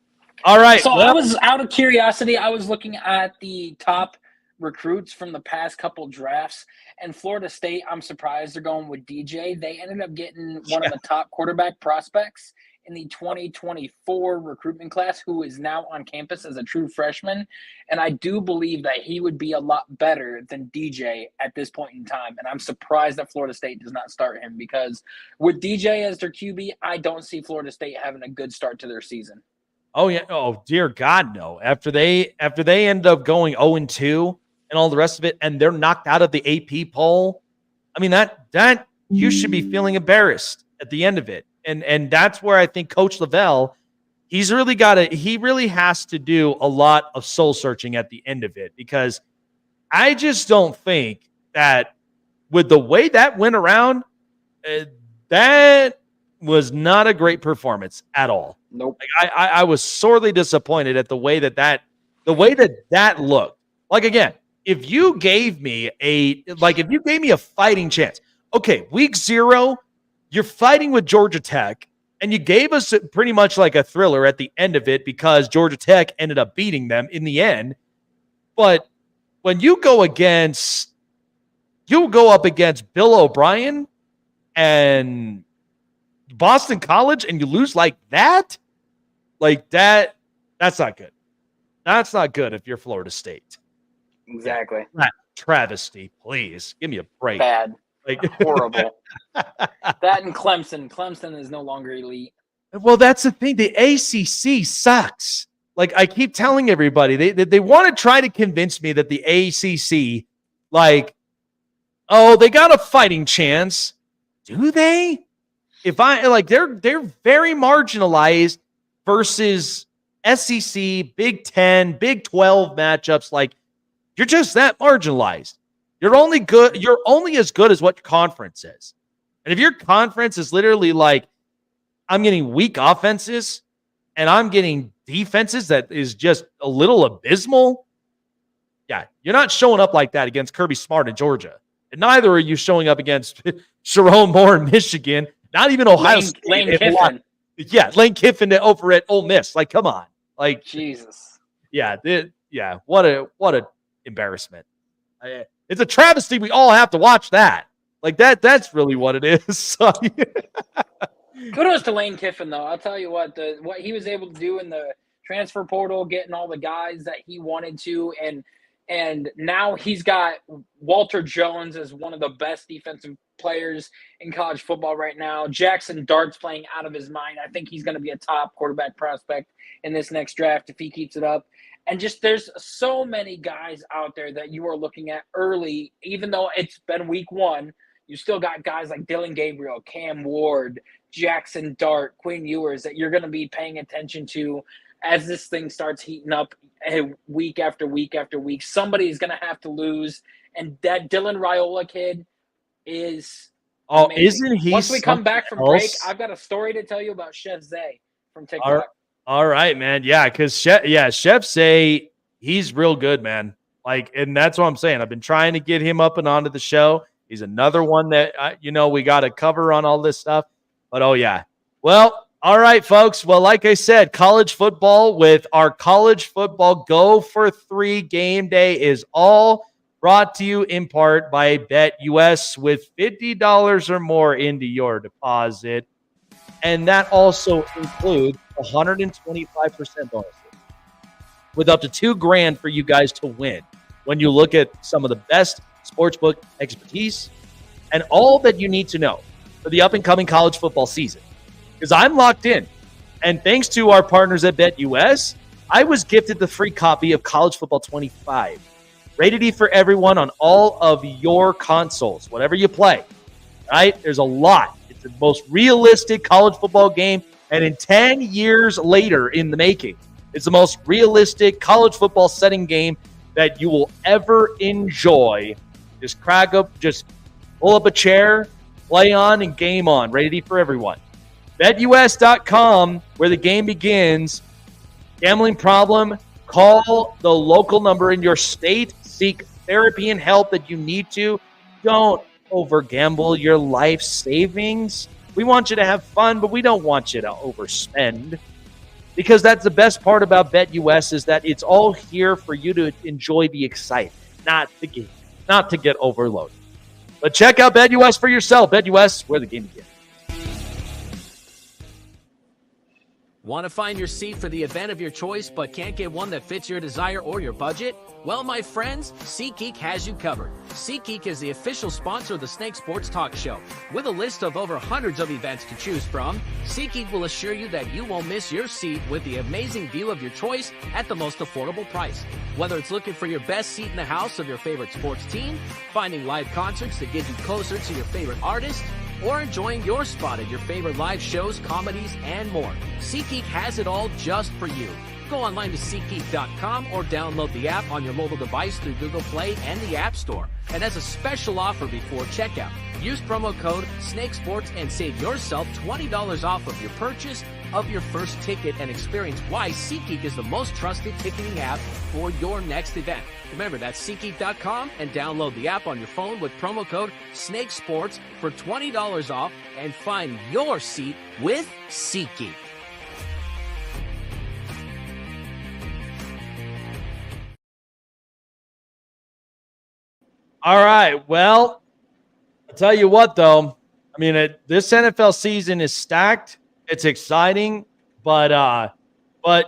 All right. So I was, out of curiosity, I was looking at the top recruits from the past couple drafts, and Florida State, I'm surprised they're going with DJ. They ended up getting one of the top quarterback prospects in the 2024 recruitment class, who is now on campus as a true freshman. And I do believe that he would be a lot better than DJ at this point in time. And I'm surprised that Florida State does not start him because with DJ as their QB, I don't see Florida State having a good start to their season. Oh yeah. Oh dear God, no. After they end up going 0-2 and all the rest of it, and they're knocked out of the AP poll. I mean, that you should be feeling embarrassed at the end of it. And that's where I think Coach Lavelle, he really has to do a lot of soul searching at the end of it, because I just don't think that with the way that went around, that was not a great performance at all. Nope. Like I was sorely disappointed at the way that looked. Like, again, if you gave me a fighting chance, okay, week 0, you're fighting with Georgia Tech, and you gave us pretty much like a thriller at the end of it because Georgia Tech ended up beating them in the end. But when you go up against Bill O'Brien and Boston College and you lose like that, that's not good. That's not good if you're Florida State. Exactly. Travesty, please. Give me a break. Bad. Horrible. That and Clemson. Clemson is no longer elite. Well, that's the thing. The ACC sucks. Like, I keep telling everybody, they want to try to convince me that the ACC, they got a fighting chance. Do they? They're very marginalized versus SEC, Big 10, Big 12 matchups. You're just that marginalized. You're only as good as what your conference is. And if your conference is literally I'm getting weak offenses and I'm getting defenses that is just a little abysmal, yeah, you're not showing up like that against Kirby Smart in Georgia. And neither are you showing up against Sharon Moore in Michigan, not even Ohio State. Lane Kiffin. Yeah, Lane Kiffin over at Ole Miss. Come on. Jesus. Yeah, what a embarrassment. It's a travesty. We all have to watch that. That's really what it is. Kudos to Lane Kiffin, though. I'll tell you what he was able to do in the transfer portal, getting all the guys that he wanted to, and now he's got Walter Jones as one of the best defensive players in college football right now. Jackson Dart's playing out of his mind. I think he's going to be a top quarterback prospect in this next draft if he keeps it up. And just there's so many guys out there that you are looking at early, even though it's been week 1, you still got guys like Dylan Gabriel, Cam Ward, Jackson Dart, Quinn Ewers that you're going to be paying attention to as this thing starts heating up week after week after week. Somebody's going to have to lose. And that Dylan Raiola kid is amazing. Isn't he? Once we come back from break, I've got a story to tell you about Chef Zay from TikTok. All right, man. Yeah, because Chef Zay, he's real good, man. And that's what I'm saying. I've been trying to get him up and onto the show. He's another one that we got to cover on all this stuff. But oh yeah. Well, all right, folks. Well, like I said, college football with our college football Go for 3 game day is all brought to you in part by BetUS with $50 or more into your deposit. And that also includes 125% bonus with up to $2,000 for you guys to win when you look at some of the best sportsbook expertise and all that you need to know for the up-and-coming college football season. Because I'm locked in. And thanks to our partners at BetUS, I was gifted the free copy of College Football 25. Rated E for everyone on all of your consoles, whatever you play. Right? There's a lot. It's the most realistic college football game. And in 10 years later in the making, it's the most realistic college football setting game that you will ever enjoy. Just just pull up a chair, play on, and game on. Rated E for everyone. BetUS.com, where the game begins. Gambling problem? Call the local number in your state. Seek therapy and help that you need to. Don't overgamble your life savings. We want you to have fun, but we don't want you to overspend. Because that's the best part about BetUS is that it's all here for you to enjoy the excitement, not the game, not to get overloaded. But check out BetUS for yourself. BetUS, where the game begins. Want to find your seat for the event of your choice but can't get one that fits your desire or your budget? Well, my friends, SeatGeek has you covered. SeatGeek is the official sponsor of the Snake Sports Talk Show. With a list of over hundreds of events to choose from, SeatGeek will assure you that you won't miss your seat with the amazing view of your choice at the most affordable price. Whether it's looking for your best seat in the house of your favorite sports team, finding live concerts that get you closer to your favorite artist, or enjoying your spot at your favorite live shows, comedies, and more, SeatGeek has it all just for you. Go online to SeatGeek.com or download the app on your mobile device through Google Play and the App Store. And as a special offer before checkout, use promo code SNAKESPORTS and save yourself $20 off of your purchase of your first ticket and experience why SeatGeek is the most trusted ticketing app for your next event. Remember, that's SeatGeek.com and download the app on your phone with promo code SNAKESPORTS for $20 off and find your seat with SeatGeek. All right. Well, I'll tell you what, though. I mean, this NFL season is stacked. It's exciting, but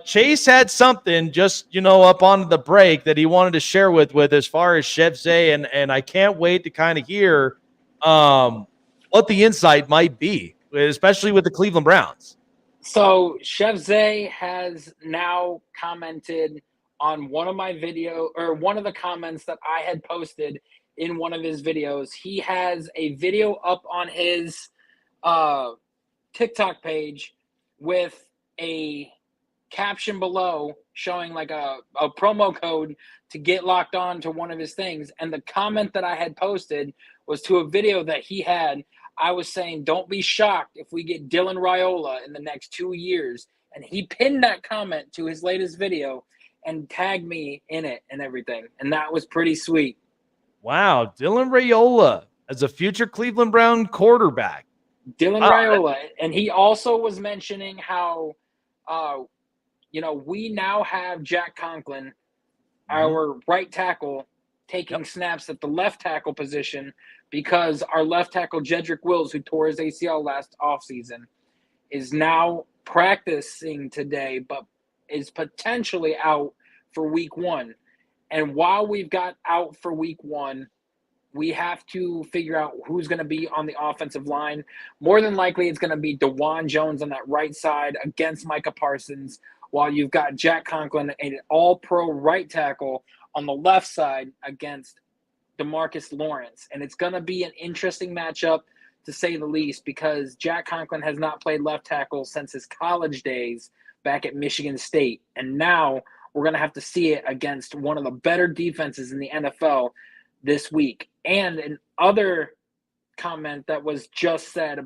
Chase had something just, up on the break that he wanted to share with as far as Chef Zay, and I can't wait to kind of hear what the insight might be, especially with the Cleveland Browns. So Chef Zay has now commented on one of my video, or one of the comments that I had posted in one of his videos. He has a video up on his TikTok page with a caption below showing like a promo code to get locked on to one of his things. And the comment that I had posted was to a video that he had. I was saying, don't be shocked if we get Dylan Raiola in the next 2 years. And he pinned that comment to his latest video and tagged me in it and everything. And that was pretty sweet. Wow. Dylan Raiola as a future Cleveland Brown quarterback. Dylan Raiola. And he also was mentioning how, we now have Jack Conklin, our right tackle, taking snaps at the left tackle position because our left tackle, Jedrick Wills, who tore his ACL last offseason, is now practicing today, but is potentially out for week 1. And while we've got out for week 1, we have to figure out who's going to be on the offensive line. More than likely, it's going to be DeJuan Jones on that right side against Micah Parsons, while you've got Jack Conklin, an all-pro right tackle, on the left side against DeMarcus Lawrence. And it's going to be an interesting matchup, to say the least, because Jack Conklin has not played left tackle since his college days back at Michigan State. And now we're going to have to see it against one of the better defenses in the NFL this week. And another comment that was just said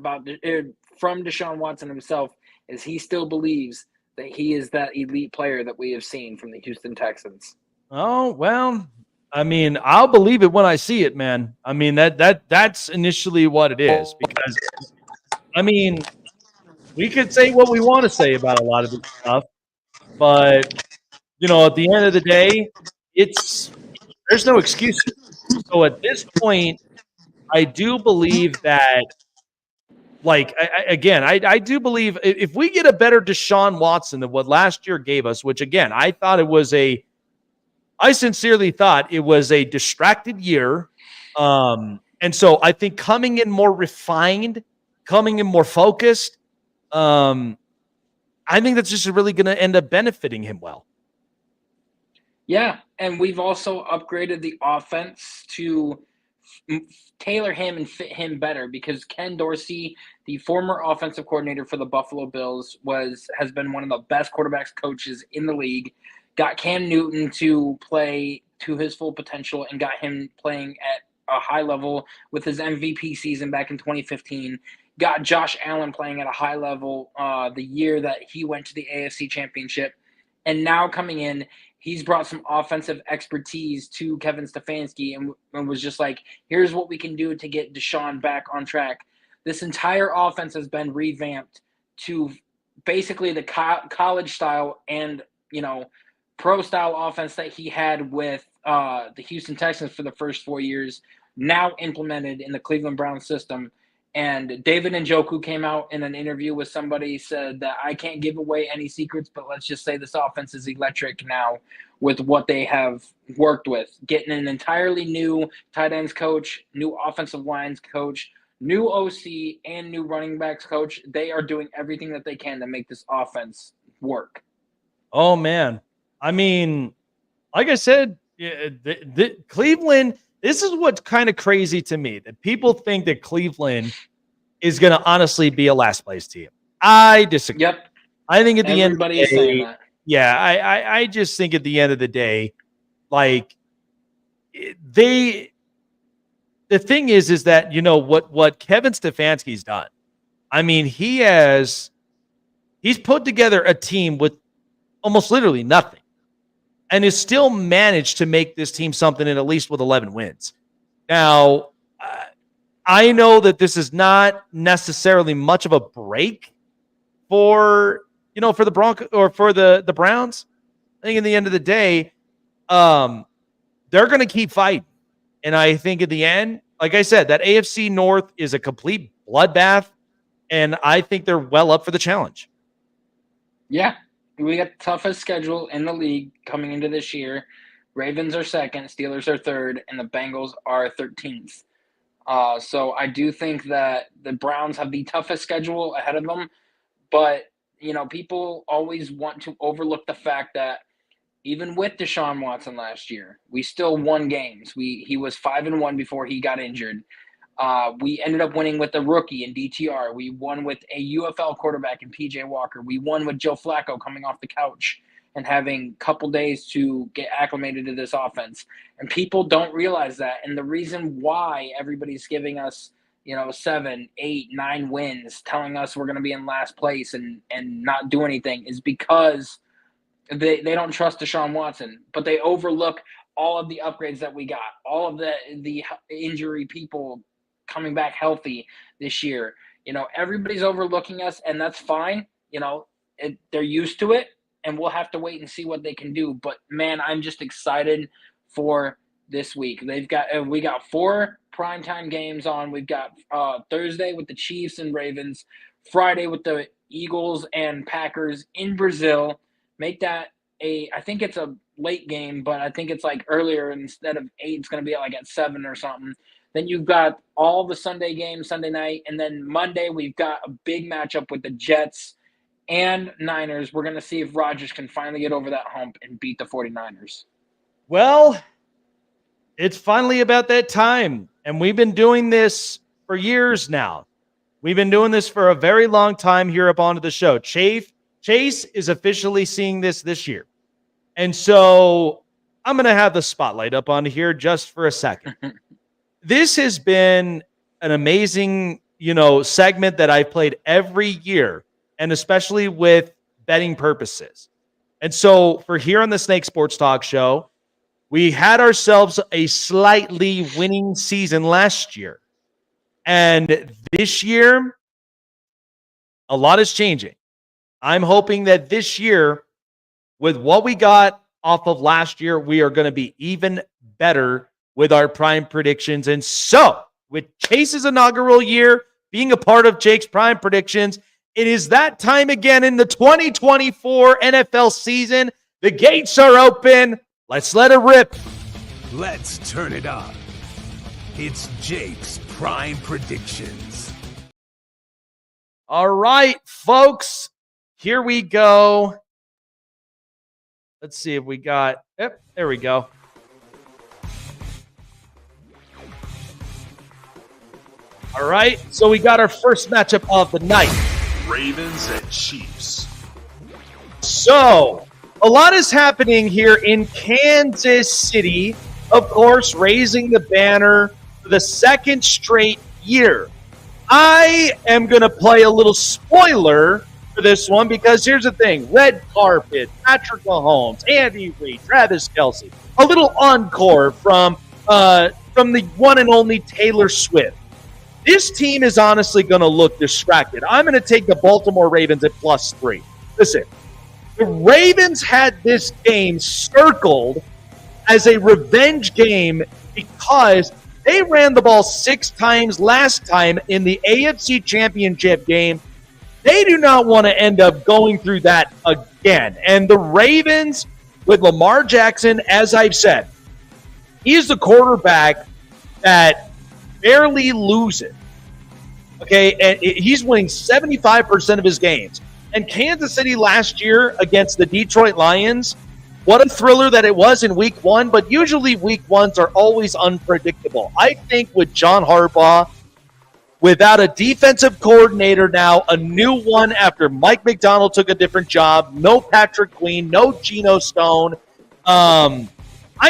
from Deshaun Watson himself is he still believes that he is that elite player that we have seen from the Houston Texans. Oh, well, I mean, I'll believe it when I see it, man. I mean, that's initially what it is, because, I mean, we could say what we want to say about a lot of this stuff, but, at the end of the day, there's no excuses. So at this point, I do believe that, like, I do believe if we get a better Deshaun Watson than what last year gave us, which again, I sincerely thought it was a distracted year. And so I think coming in more refined, coming in more focused, I think that's just really going to end up benefiting him well. Yeah, and we've also upgraded the offense to tailor him and fit him better because Ken Dorsey, the former offensive coordinator for the Buffalo Bills, has been one of the best quarterbacks coaches in the league. Got Cam Newton to play to his full potential and got him playing at a high level with his MVP season back in 2015. Got Josh Allen playing at a high level the year that he went to the AFC Championship. And now coming in, he's brought some offensive expertise to Kevin Stefanski and was just like, here's what we can do to get Deshaun back on track. This entire offense has been revamped to basically the college style and, pro style offense that he had with the Houston Texans for the first 4 years, now implemented in the Cleveland Browns system. And David Njoku came out in an interview with somebody, said that I can't give away any secrets, but let's just say this offense is electric now with what they have worked with. Getting an entirely new tight ends coach, new offensive lines coach, new OC, and new running backs coach. They are doing everything that they can to make this offense work. Oh, man. I mean, like I said, Cleveland, this is what's kind of crazy to me, that people think that Cleveland is going to honestly be a last place team. I disagree. Yep. I think at the end of the day, saying that. Yeah, I just think at the end of the day, like, the thing is that, what Kevin Stefanski's done. I mean, he's put together a team with almost literally nothing, and has still managed to make this team something, at least with 11 wins. Now, I know that this is not necessarily much of a break for the Broncos or for the Browns. I think in the end of the day, they're going to keep fighting. And I think at the end, like I said, that AFC North is a complete bloodbath, and I think they're well up for the challenge. Yeah. We got the toughest schedule in the league coming into this year. Ravens are second, Steelers are third, and the Bengals are 13th. So I do think that the Browns have the toughest schedule ahead of them. But, people always want to overlook the fact that even with Deshaun Watson last year, we still won games. He was 5-1 before he got injured. We ended up winning with a rookie in DTR. We won with a UFL quarterback in PJ Walker. We won with Joe Flacco coming off the couch and having a couple days to get acclimated to this offense. And people don't realize that. And the reason why everybody's giving us, 7, 8, 9 wins, telling us we're going to be in last place and not do anything is because they don't trust Deshaun Watson, but they overlook all of the upgrades that we got, all of the injury people coming back healthy this year. Everybody's overlooking us, and that's fine. They're used to it, and we'll have to wait and see what they can do. But man, I'm just excited for this week. We got 4 primetime games on. We've got Thursday with the Chiefs and Ravens, Friday with the Eagles and Packers in Brazil. Make that I think it's a late game, but I think it's like earlier. Instead of 8, it's going to be like at 7 or something. Then you've got all the Sunday games Sunday night. And then Monday, we've got a big matchup with the Jets and Niners. We're going to see if Rodgers can finally get over that hump and beat the 49ers. Well, it's finally about that time. And we've been doing this for years now. We've been doing this for a very long time here up onto the show. Chase is officially seeing this year. And so I'm going to have the spotlight up on here just for a second. This has been an amazing, segment that I've played every year, and especially with betting purposes. And so for here on the Snake Sports Talk Show, we had ourselves a slightly winning season last year. And this year, a lot is changing. I'm hoping that this year, with what we got off of last year, we are going to be even better with our prime predictions. And so, with Chase's inaugural year being a part of Jake's prime predictions, it is that time again in the 2024 NFL season. The gates are open. Let's let it rip. Let's turn it on. It's Jake's Prime Predictions. All right, folks, here we go. Let's see if we got, yep, there we go. All right, so we got our first matchup of the night. Ravens and Chiefs. So, a lot is happening here in Kansas City. Of course, raising the banner for the second straight year. I am going to play a little spoiler for this one because here's the thing. Red carpet, Patrick Mahomes, Andy Reid, Travis Kelce. A little encore from the one and only Taylor Swift. This team is honestly going to look distracted. I'm going to take the Baltimore Ravens at +3. Listen, the Ravens had this game circled as a revenge game because they ran the ball 6 times last time in the AFC Championship game. They do not want to end up going through that again. And the Ravens, with Lamar Jackson, as I've said, he's the quarterback that barely loses. Okay, and he's winning 75% of his games. And Kansas City last year against the Detroit Lions, what a thriller that it was in week 1, but usually week 1s are always unpredictable. I think with John Harbaugh, without a defensive coordinator now, a new one after Mike McDonald took a different job, no Patrick Queen, no Geno Stone, I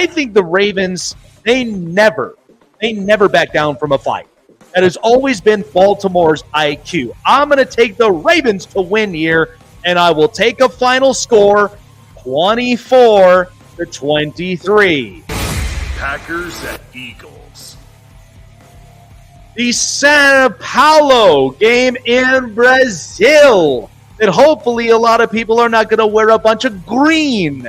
think the Ravens, they never back down from a fight. That has always been Baltimore's IQ. I'm going to take the Ravens to win here, and I will take a final score, 24-23. Packers at Eagles. The Sao Paulo game in Brazil. And hopefully a lot of people are not going to wear a bunch of green.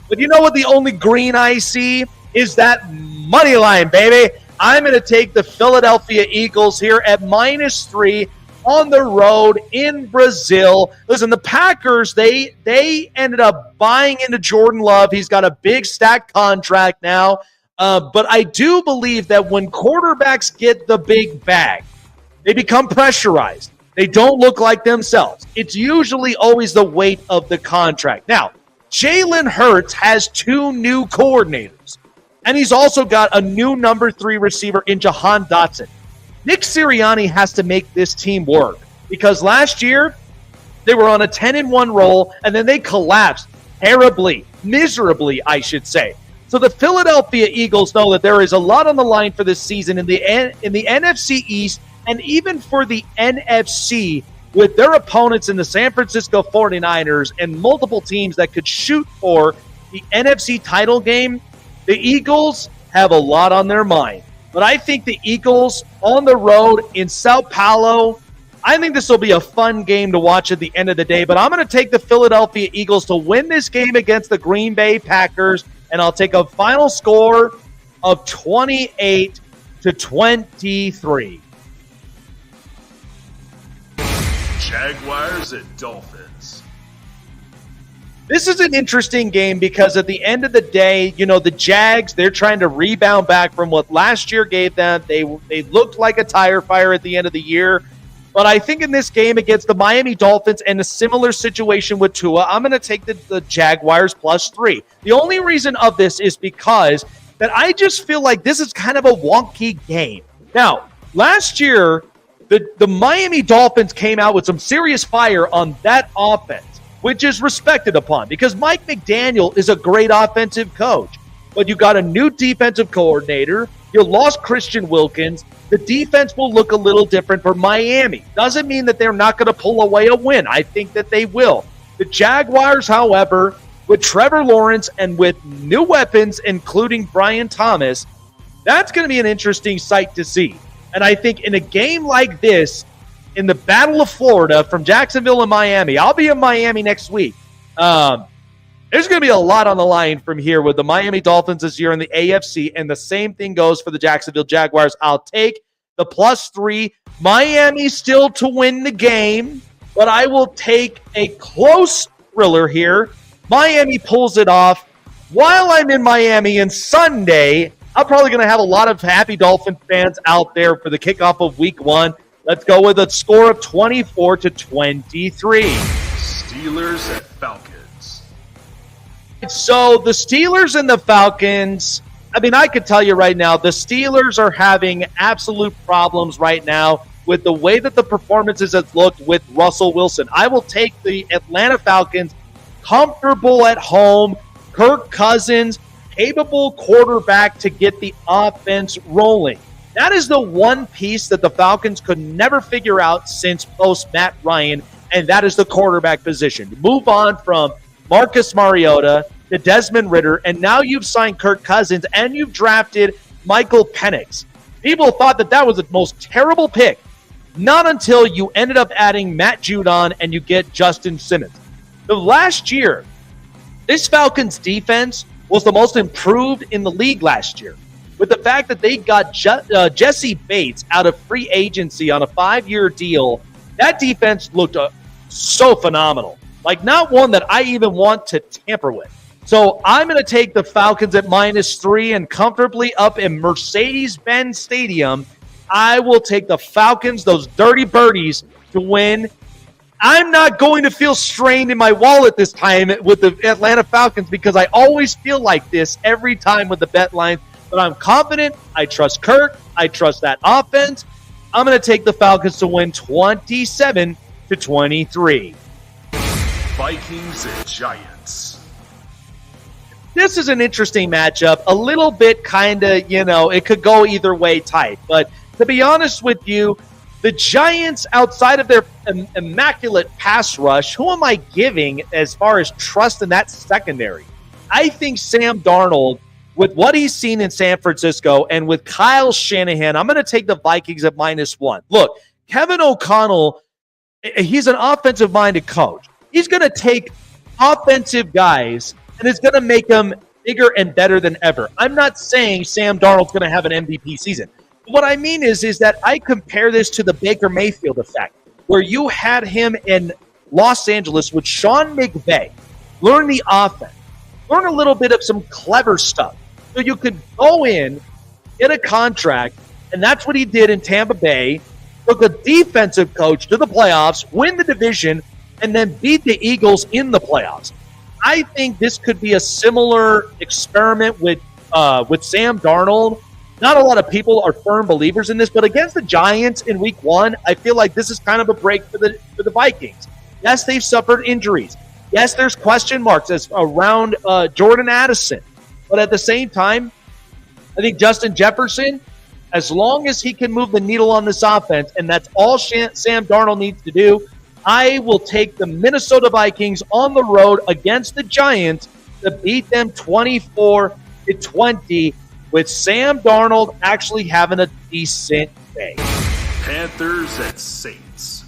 But you know what the only green I see is that money line, baby. I'm going to take the Philadelphia Eagles here at -3 on the road in Brazil. Listen, the Packers, they ended up buying into Jordan Love. He's got a big stacked contract now. But I do believe that when quarterbacks get the big bag, they become pressurized. They don't look like themselves. It's usually always the weight of the contract. Now, Jalen Hurts has 2 new coordinators. And he's also got a new number 3 receiver in Jahan Dotson. Nick Sirianni has to make this team work because last year they were on a 10-1 roll and then they collapsed terribly, miserably, I should say. So the Philadelphia Eagles know that there is a lot on the line for this season in the NFC East and even for the NFC with their opponents in the San Francisco 49ers and multiple teams that could shoot for the NFC title game. The Eagles have a lot on their mind. But I think the Eagles on the road in Sao Paulo, I think this will be a fun game to watch at the end of the day. But I'm going to take the Philadelphia Eagles to win this game against the Green Bay Packers. And I'll take a final score of 28-23. Jaguars and Dolphins. This is an interesting game because at the end of the day, you know, the Jags, they're trying to rebound back from what last year gave them. They looked like a tire fire at the end of the year. But I think in this game against the Miami Dolphins and a similar situation with Tua, I'm going to take the Jaguars +3. The only reason of this is because that I just feel like this is kind of a wonky game. Now, last year, the Miami Dolphins came out with some serious fire on that offense, which is respected upon because Mike McDaniel is a great offensive coach. But you got a new defensive coordinator. You lost Christian Wilkins. The defense will look a little different for Miami. Doesn't mean that they're not going to pull away a win. I think that they will. The Jaguars, however, with Trevor Lawrence and with new weapons, including Brian Thomas, that's going to be an interesting sight to see. And I think in a game like this, in the Battle of Florida from Jacksonville and Miami, I'll be in Miami next week. There's going to be a lot on the line from here with the Miami Dolphins this year in the AFC, and the same thing goes for the Jacksonville Jaguars. I'll take the +3. Miami still to win the game, but I will take a close thriller here. Miami pulls it off. While I'm in Miami on Sunday, I'm probably going to have a lot of happy Dolphin fans out there for the kickoff of Week 1. Let's go with a score of 24-23. Steelers at Falcons. So the Steelers and the Falcons, I mean, I could tell you right now, the Steelers are having absolute problems right now with the way that the performances have looked with Russell Wilson. I will take the Atlanta Falcons, comfortable at home, Kirk Cousins, capable quarterback to get the offense rolling. That is the one piece that the Falcons could never figure out since post Matt Ryan, and that is the quarterback position. Move on from Marcus Mariota to Desmond Ridder, and now you've signed Kirk Cousins, and you've drafted Michael Penix. People thought that was the most terrible pick, not until you ended up adding Matt Judon and you get Justin Simmons. The last year, this Falcons defense was the most improved in the league last year. With the fact that they got Jesse Bates out of free agency on a 5-year deal, that defense looked so phenomenal. Like, not one that I even want to tamper with. So I'm going to take the Falcons at -3 and comfortably up in Mercedes-Benz Stadium. I will take the Falcons, those dirty birdies, to win. I'm not going to feel strained in my wallet this time with the Atlanta Falcons because I always feel like this every time with the bet lines. But I'm confident. I trust Kirk. I trust that offense. I'm going to take the Falcons to win 27-23. Vikings and Giants. This is an interesting matchup. A little bit kind of, it could go either way type. But to be honest with you, the Giants, outside of their immaculate pass rush, who am I giving as far as trust in that secondary? I think Sam Darnold, with what he's seen in San Francisco and with Kyle Shanahan, I'm going to take the Vikings at -1. Look, Kevin O'Connell, he's an offensive-minded coach. He's going to take offensive guys and it's going to make them bigger and better than ever. I'm not saying Sam Darnold's going to have an MVP season. What I mean is that I compare this to the Baker Mayfield effect, where you had him in Los Angeles with Sean McVay, learn the offense, learn a little bit of some clever stuff, so you could go in, get a contract, and that's what he did in Tampa Bay, took a defensive coach to the playoffs, win the division, and then beat the Eagles in the playoffs. I think this could be a similar experiment with Sam Darnold. Not a lot of people are firm believers in this, but against the Giants in Week 1, I feel like this is kind of a break for the Vikings. Yes, they've suffered injuries. Yes, there's question marks around Jordan Addison. But at the same time, I think Justin Jefferson, as long as he can move the needle on this offense, and that's all Sam Darnold needs to do, I will take the Minnesota Vikings on the road against the Giants to beat them 24-20. With Sam Darnold actually having a decent day. Panthers at Saints.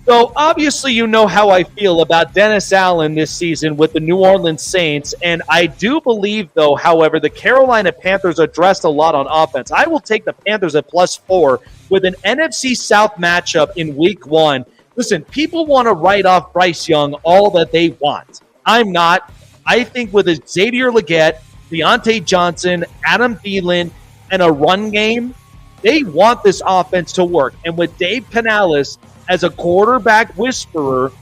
So obviously you know how I feel about Dennis Allen this season with the New Orleans Saints, and I do believe, though, however, the Carolina Panthers addressed a lot on offense. I will take the Panthers at +4 with an NFC South matchup in Week 1. Listen, people want to write off Bryce Young all that they want. I'm not. I think with Xavier Legette, Deontay Johnson, Adam Thielen, and a run game, they want this offense to work. And with Dave Canales as a quarterback whisperer,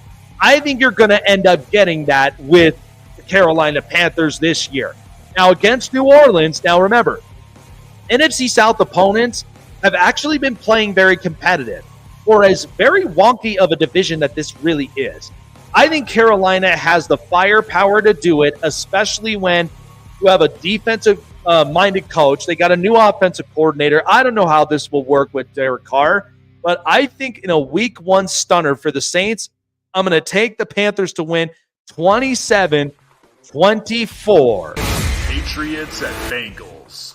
I think you're going to end up getting that with the Carolina Panthers this year. Now, against New Orleans, now remember, NFC South opponents have actually been playing very competitive, or as very wonky of a division that this really is. I think Carolina has the firepower to do it, especially when you have a defensive-minded coach. They got a new offensive coordinator. I don't know how this will work with Derek Carr, but I think in a Week 1 stunner for the Saints, I'm going to take the Panthers to win 27-24. Patriots at Bengals.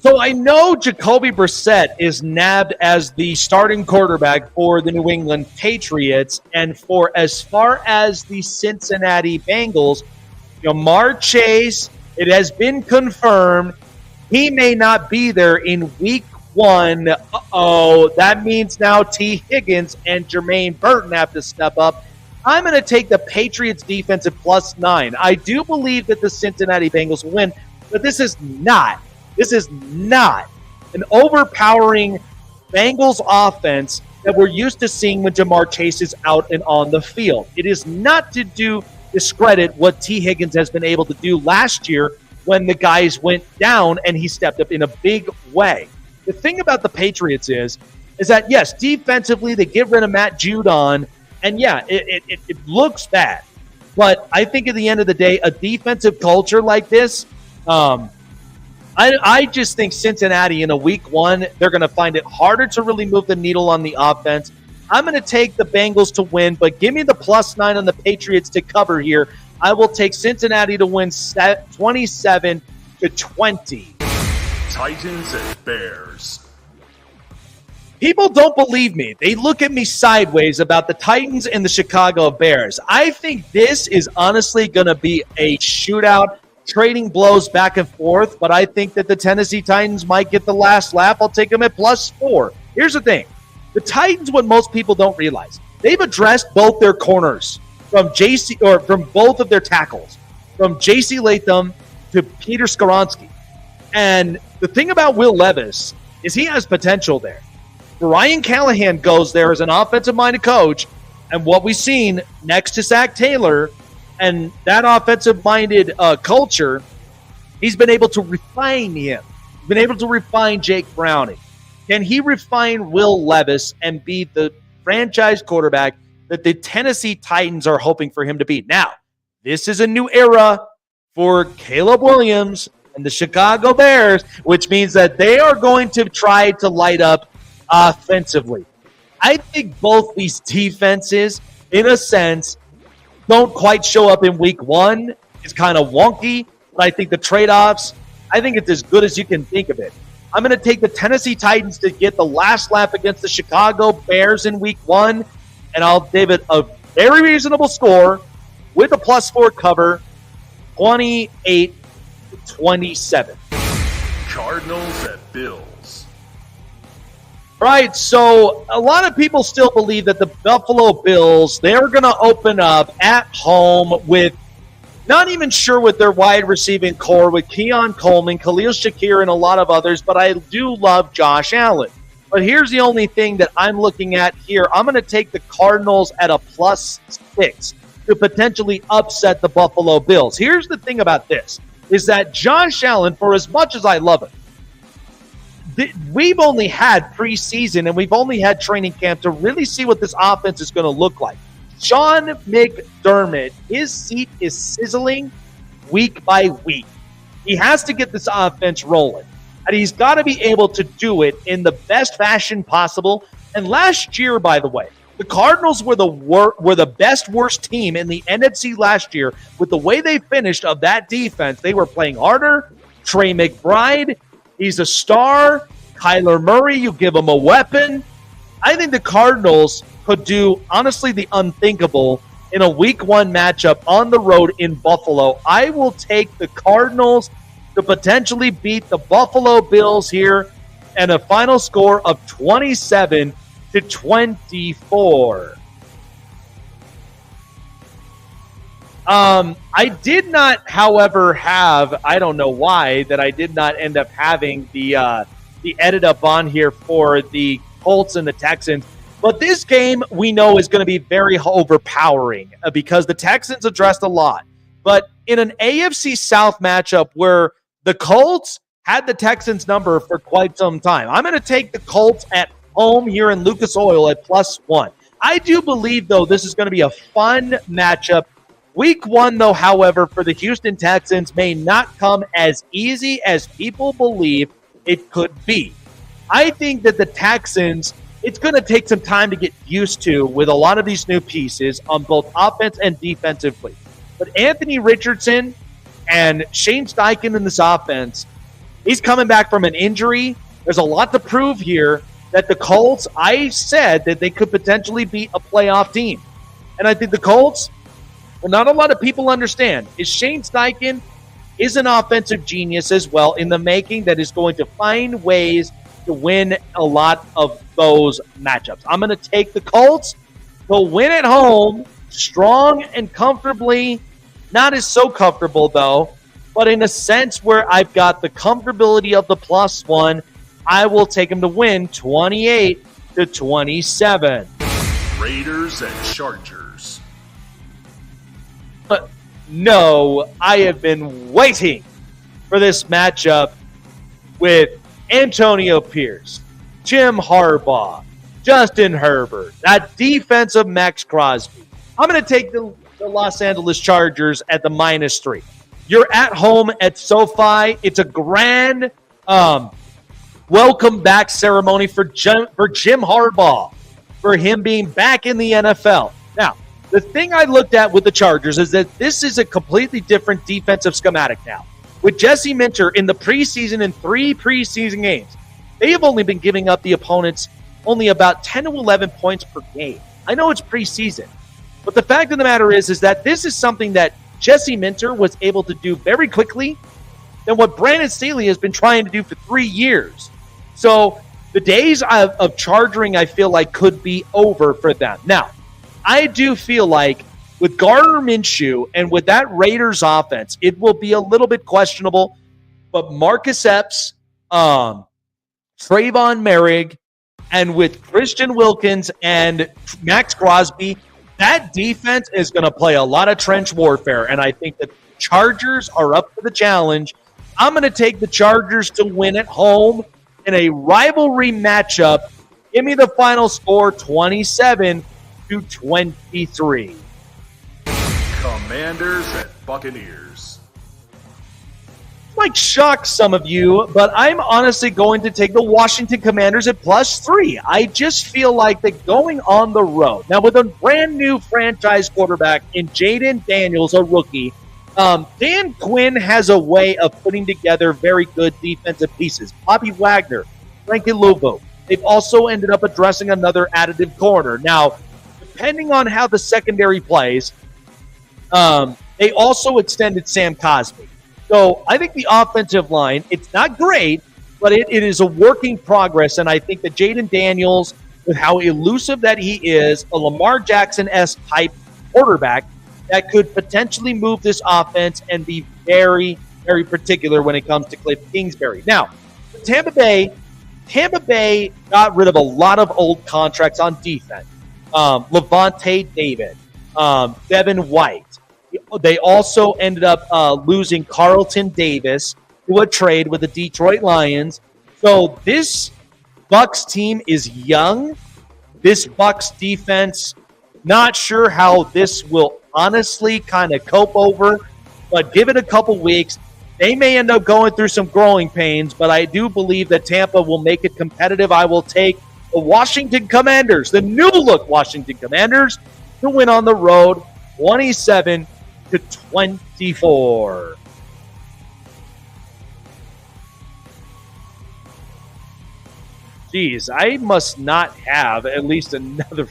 So I know Jacoby Brissett is nabbed as the starting quarterback for the New England Patriots, and for as far as the Cincinnati Bengals, Jamar Chase, it has been confirmed he may not be there in week 1. That means now T. Higgins and Jermaine Burton have to step up. I'm going to take the Patriots defense at +9. I do believe that the Cincinnati Bengals will win, but this is not an overpowering Bengals offense that we're used to seeing when Jamar Chase is out and on the field. It is not to discredit what T. Higgins has been able to do last year when the guys went down and he stepped up in a big way. The thing about the Patriots is that, yes, defensively they get rid of Matt Judon, and yeah, it looks bad. But I think at the end of the day, a defensive culture like this, I just think Cincinnati in a week 1, they're going to find it harder to really move the needle on the offense. I'm going to take the Bengals to win, but give me the +9 on the Patriots to cover here. I will take Cincinnati to win 27-20. Titans and Bears. People don't believe me. They look at me sideways about the Titans and the Chicago Bears. I think this is honestly going to be a shootout, trading blows back and forth, but I think that the Tennessee Titans might get the last laugh. I'll take them at +4. Here's the thing. The Titans, what most people don't realize, they've addressed both their corners from both of their tackles, from J.C. Latham to Peter Skoronski. And the thing about Will Levis is he has potential there. Brian Callahan goes there as an offensive-minded coach, and what we've seen next to Zach Taylor and that offensive-minded culture, he's been able to refine him. He's been able to refine Jake Browning. Can he refine Will Levis and be the franchise quarterback that the Tennessee Titans are hoping for him to be? Now, this is a new era for Caleb Williams and the Chicago Bears, which means that they are going to try to light up offensively. I think both these defenses, in a sense, don't quite show up in week 1. It's kind of wonky, but I think the trade-offs, I think it's as good as you can think of it. I'm going to take the Tennessee Titans to get the last laugh against the Chicago Bears in week 1, and I'll give it a very reasonable score with a +4 cover, 28-27. Cardinals at Bills. Right, so a lot of people still believe that the Buffalo Bills, they're going to open up at home with not even sure with their wide receiving core, with Keon Coleman, Khalil Shakir, and a lot of others, but I do love Josh Allen. But here's the only thing that I'm looking at here. I'm going to take the Cardinals at a +6 to potentially upset the Buffalo Bills. Here's the thing about this, is that Josh Allen, for as much as I love him, we've only had preseason and we've only had training camp to really see what this offense is going to look like. Sean McDermott, his seat is sizzling week by week. He has to get this offense rolling, and he's got to be able to do it in the best fashion possible. And last year, by the way, the Cardinals were the best worst team in the NFC last year with the way they finished of that defense. They were playing harder. Trey McBride, he's a star. Kyler Murray, you give him a weapon. I think the Cardinals could do, honestly, the unthinkable in a week 1 matchup on the road in Buffalo. I will take the Cardinals to potentially beat the Buffalo Bills here, and a final score of 27-24. I did not, however, have, I don't know why, that I did not end up having the edit up on here for the Colts and the Texans. But this game we know is going to be very overpowering because the Texans addressed a lot. But in an AFC South matchup where the Colts had the Texans number for quite some time, I'm going to take the Colts at home here in Lucas Oil at +1. I do believe, though, this is going to be a fun matchup. Week 1, though, however, for the Houston Texans may not come as easy as people believe it could be. I think that the Texans, it's going to take some time to get used to with a lot of these new pieces on both offense and defensively. But Anthony Richardson and Shane Steichen in this offense, He's coming back from an injury. There's a lot to prove here that the Colts, I said that they could potentially be a playoff team. And I think the Colts, well, not a lot of people understand, is Shane Steichen is an offensive genius as well in the making that is going to find ways to win a lot of those matchups. I'm going to take the Colts to win at home, strong and comfortably. Not as so comfortable, though, but in a sense where I've got the comfortability of the +1, I will take them to win 28-27. Raiders and Chargers. No, I have been waiting for this matchup with Antonio Pierce, Jim Harbaugh, Justin Herbert, that defensive Max Crosby. I'm going to take the Los Angeles Chargers at the -3. You're at home at SoFi. It's a grand welcome back ceremony for Jim Harbaugh, for him being back in the NFL. Now, the thing I looked at with the Chargers is that this is a completely different defensive schematic now. With Jesse Minter in the preseason in 3 preseason games, they have only been giving up the opponents only about 10 to 11 points per game. I know it's preseason, but the fact of the matter is that this is something that Jesse Minter was able to do very quickly than what Brandon Staley has been trying to do for 3 years. So the days of charging, I feel like, could be over for them. Now, I do feel like with Gardner Minshew and with that Raiders offense, it will be a little bit questionable. But Marcus Epps, Trayvon Merrick, and with Christian Wilkins and Max Crosby, that defense is going to play a lot of trench warfare. And I think that the Chargers are up for the challenge. I'm going to take the Chargers to win at home in a rivalry matchup. Give me the final score, 27-23. Commanders and Buccaneers. Might shock some of you, but I'm honestly going to take the Washington Commanders at +3. I just feel like that going on the road. Now, with a brand new franchise quarterback in Jaden Daniels, a rookie, Dan Quinn has a way of putting together very good defensive pieces. Bobby Wagner, Frankie Louvu. They've also ended up addressing another additive corner. Now, depending on how the secondary plays, they also extended Sam Cosmi. So I think the offensive line, it's not great, but it is a working progress. And I think that Jaden Daniels, with how elusive that he is, a Lamar Jackson-esque type quarterback, that could potentially move this offense and be very, very particular when it comes to Cliff Kingsbury. Now, Tampa Bay got rid of a lot of old contracts on defense. Levante David, Devin White. They also ended up losing Carlton Davis to a trade with the Detroit Lions. So this Bucs team is young. This Bucs defense, not sure how this will honestly kind of cope over, but give it a couple weeks. They may end up going through some growing pains, but I do believe that Tampa will make it competitive. I will take the Washington Commanders, the new-look Washington Commanders, to win on the road 27-24. Geez, I must not have at least another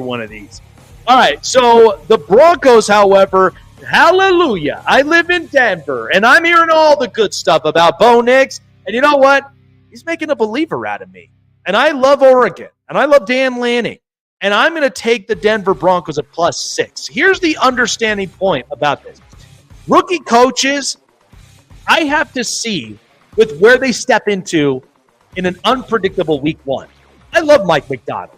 one of these. All right, so the Broncos, however, hallelujah. I live in Denver, and I'm hearing all the good stuff about Bo Nix. And you know what? He's making a believer out of me. And I love Oregon, and I love Dan Lanning. And I'm going to take the Denver Broncos at +6. Here's the understanding point about this. Rookie coaches, I have to see with where they step into in an unpredictable week one. I love Mike McDonald,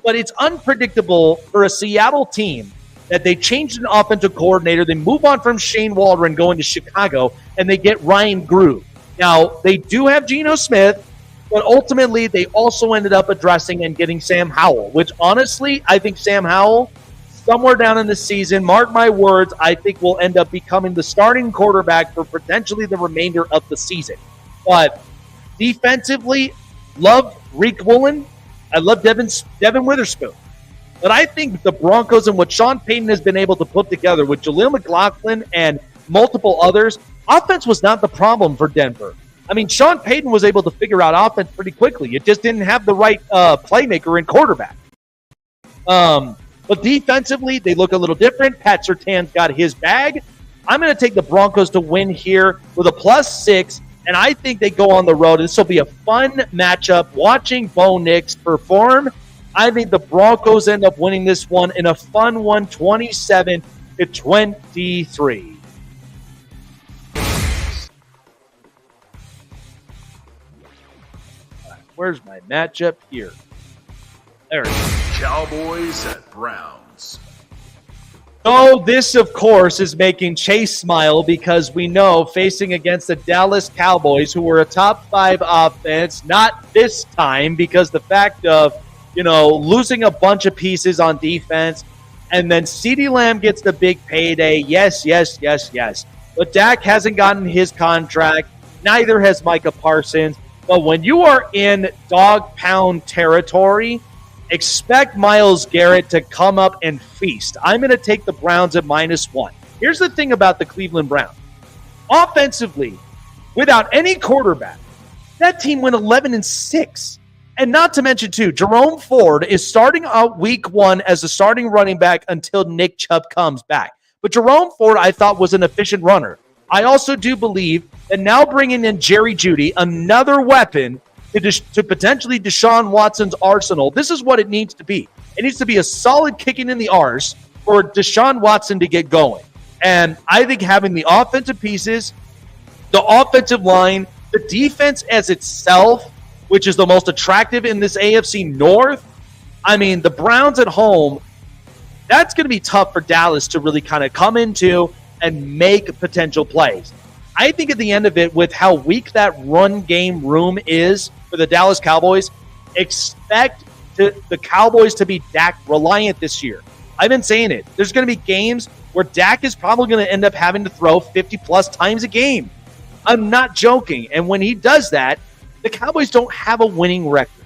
but it's unpredictable for a Seattle team that they changed an offensive coordinator, they move on from Shane Waldron going to Chicago, and they get Ryan Groove. Now, they do have Geno Smith, but ultimately they also ended up addressing and getting Sam Howell, which honestly, I think Sam Howell, somewhere down in the season, mark my words, I think will end up becoming the starting quarterback for potentially the remainder of the season. But defensively, love Reek Woolen. I love Devin Witherspoon. But I think the Broncos and what Sean Payton has been able to put together with Jaleel McLaughlin and multiple others, offense was not the problem for Denver. I mean, Sean Payton was able to figure out offense pretty quickly. It just didn't have the right playmaker and quarterback. But defensively, they look a little different. Pat Surtain's got his bag. I'm going to take the Broncos to win here with a +6, and I think they go on the road. This will be a fun matchup. Watching Bo Nix perform, I think the Broncos end up winning this one in a fun one, 27-23. Where's my matchup here? There it is. Cowboys at Browns. So this, of course, is making Chase smile because we know facing against the Dallas Cowboys, who were a top 5 offense, not this time because the fact of, losing a bunch of pieces on defense, and then CeeDee Lamb gets the big payday. Yes. But Dak hasn't gotten his contract. Neither has Micah Parsons. But when you are in dog pound territory, expect Myles Garrett to come up and feast. I'm going to take the Browns at -1. Here's the thing about the Cleveland Browns. Offensively, without any quarterback, that team went 11-6. And not to mention, too, Jerome Ford is starting out week 1 as a starting running back until Nick Chubb comes back. But Jerome Ford, I thought, was an efficient runner. I also do believe that now bringing in Jerry Jeudy, another weapon to potentially Deshaun Watson's arsenal, this is what it needs to be. It needs to be a solid kicking in the arse for Deshaun Watson to get going. And I think having the offensive pieces, the offensive line, the defense as itself, which is the most attractive in this AFC North, I mean, the Browns at home, that's going to be tough for Dallas to really kind of come into and make potential plays. I think at the end of it, with how weak that run game room is for the Dallas Cowboys, expect the Cowboys to be Dak reliant this year. I've been saying it. There's going to be games where Dak is probably going to end up having to throw 50-plus times a game. I'm not joking. And when he does that, the Cowboys don't have a winning record.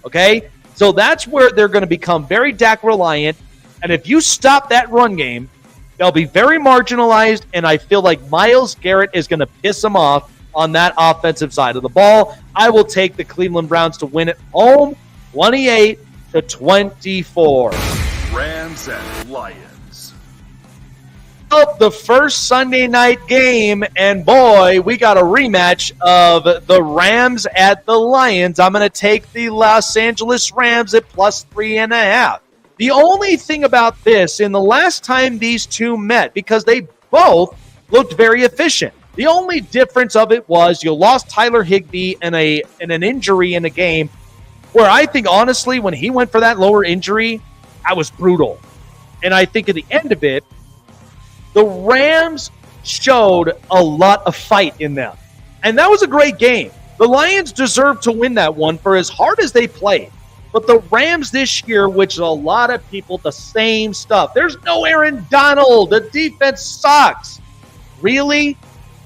Okay? So that's where they're going to become very Dak reliant. And if you stop that run game, they'll be very marginalized, and I feel like Myles Garrett is going to piss them off on that offensive side of the ball. I will take the Cleveland Browns to win at home, 28-24. Rams and Lions. The first Sunday night game, and boy, we got a rematch of the Rams at the Lions. I'm going to take the Los Angeles Rams at +3.5. The only thing about this, in the last time these two met, because they both looked very efficient, the only difference of it was you lost Tyler Higbee in an injury in a game where I think, honestly, when he went for that lower injury, I was brutal. And I think at the end of it, the Rams showed a lot of fight in them. And that was a great game. The Lions deserved to win that one for as hard as they played. But the Rams this year, which a lot of people, the same stuff. There's no Aaron Donald. The defense sucks. Really?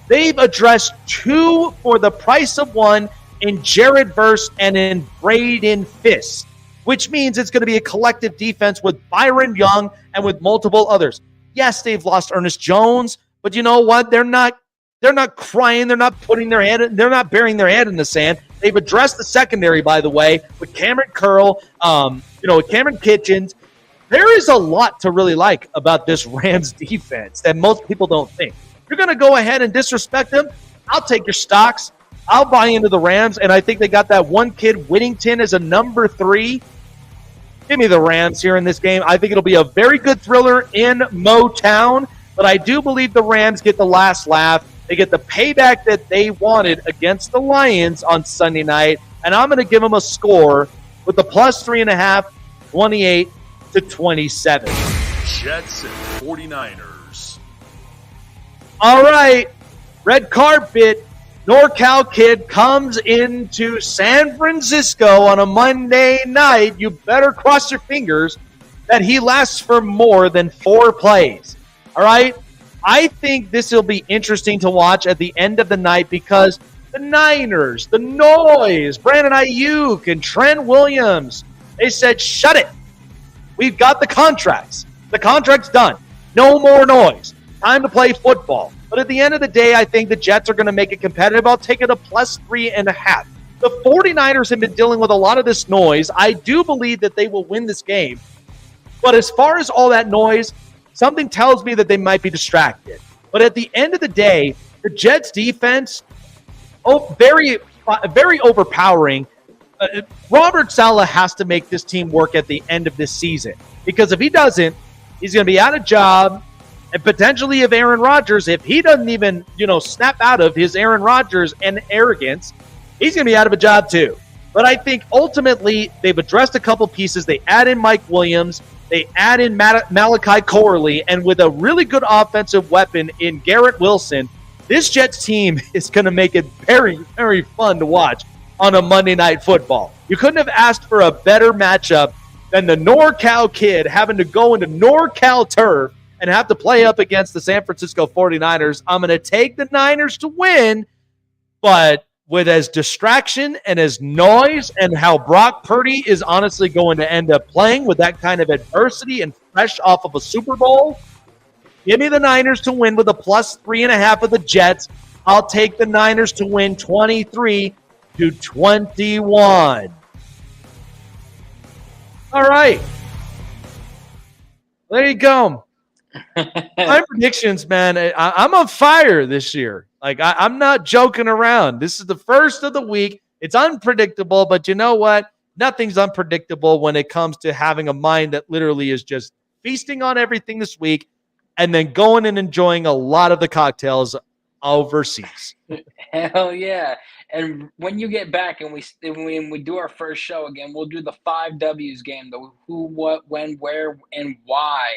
They've addressed 2 for the price of 1 in Jared Verse and in Braden Fisk, which means it's going to be a collective defense with Byron Young and with multiple others. Yes, they've lost Ernest Jones, but you know what? They're not crying. They're not burying their head in the sand. They've addressed the secondary, by the way, with Cameron Curl, with Cameron Kitchens. There is a lot to really like about this Rams defense that most people don't think. You're going to go ahead and disrespect them? I'll take your stocks. I'll buy into the Rams, and I think they got that one kid, Whittington, as a number 3. Give me the Rams here in this game. I think it'll be a very good thriller in Motown, but I do believe the Rams get the last laugh. They get the payback that they wanted against the Lions on Sunday night, and I'm going to give them a score with the +3.5, 28-27. Jets and 49ers. All right, red carpet. NorCal kid comes into San Francisco on a Monday night. You better cross your fingers that he lasts for more than 4 plays. All right? I think this will be interesting to watch at the end of the night because the Niners, the noise, Brandon Ayuk and Trent Williams, they said, shut it. We've got the contracts. The contract's done. No more noise. Time to play football. But at the end of the day, I think the Jets are going to make it competitive. I'll take it a +3.5. The 49ers have been dealing with a lot of this noise. I do believe that they will win this game. But as far as all that noise, something tells me that they might be distracted. But at the end of the day, the Jets defense, very, very overpowering. Robert Saleh has to make this team work at the end of this season. Because if he doesn't, he's going to be out of job. And potentially if Aaron Rodgers, if he doesn't even, snap out of his Aaron Rodgers and arrogance, he's going to be out of a job too. But I think ultimately they've addressed a couple pieces. They add in Mike Williams. They add in Malachi Corley. And with a really good offensive weapon in Garrett Wilson, this Jets team is going to make it very, very fun to watch on a Monday Night Football. You couldn't have asked for a better matchup than the NorCal kid having to go into NorCal turf and have to play up against the San Francisco 49ers. I'm going to take the Niners to win, but with as distraction and as noise and how Brock Purdy is honestly going to end up playing with that kind of adversity and fresh off of a Super Bowl, give me the Niners to win with a +3.5 of the Jets. I'll take the Niners to win 23-21. All right. There you go. My predictions, man, I'm on fire this year. Like, I'm not joking around. This is the first of the week. It's unpredictable, but you know what? Nothing's unpredictable when it comes to having a mind that literally is just feasting on everything this week and then going and enjoying a lot of the cocktails overseas. Hell yeah. And when you get back and when we do our first show again, we'll do the 5 W's game, the who, what, when, where, and why.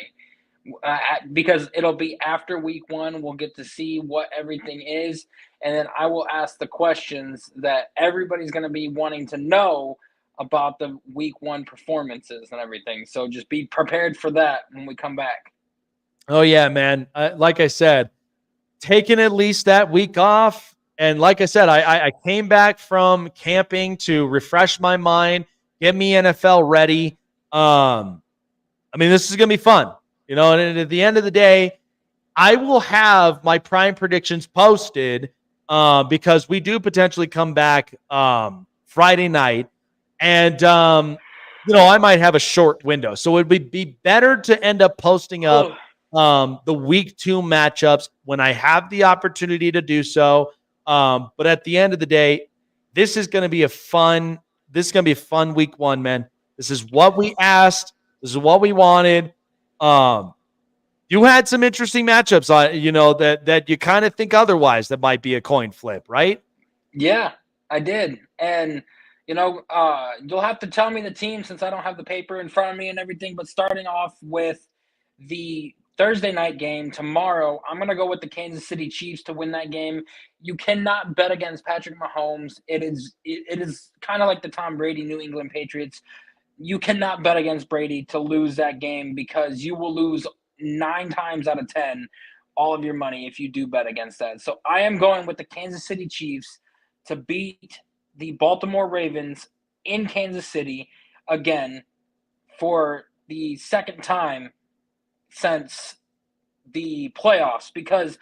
Because it'll be after week 1, we'll get to see what everything is, and then I will ask the questions that everybody's going to be wanting to know about the week 1 performances and everything. So just be prepared for that when we come back. Oh yeah, man. Like I said, taking at least that week off, and like I said, I came back from camping to refresh my mind, get me NFL ready. This is going to be fun. And at the end of the day, I will have my prime predictions posted because we do potentially come back Friday night. And, I might have a short window. So it would be better to end up posting up the week 2 matchups when I have the opportunity to do so. But at the end of the day, this is going to be a fun week 1, man. This is what we asked. This is what we wanted. You had some interesting matchups, that you kind of think otherwise that might be a coin flip, right? Yeah, I did. And, you'll have to tell me the team since I don't have the paper in front of me and everything. But starting off with the Thursday night game tomorrow, I'm going to go with the Kansas City Chiefs to win that game. You cannot bet against Patrick Mahomes. It is kind of like the Tom Brady New England Patriots. You cannot bet against Brady to lose that game because you will lose 9 times out of 10 all of your money if you do bet against that. So I am going with the Kansas City Chiefs to beat the Baltimore Ravens in Kansas City again for the second time since the playoffs, because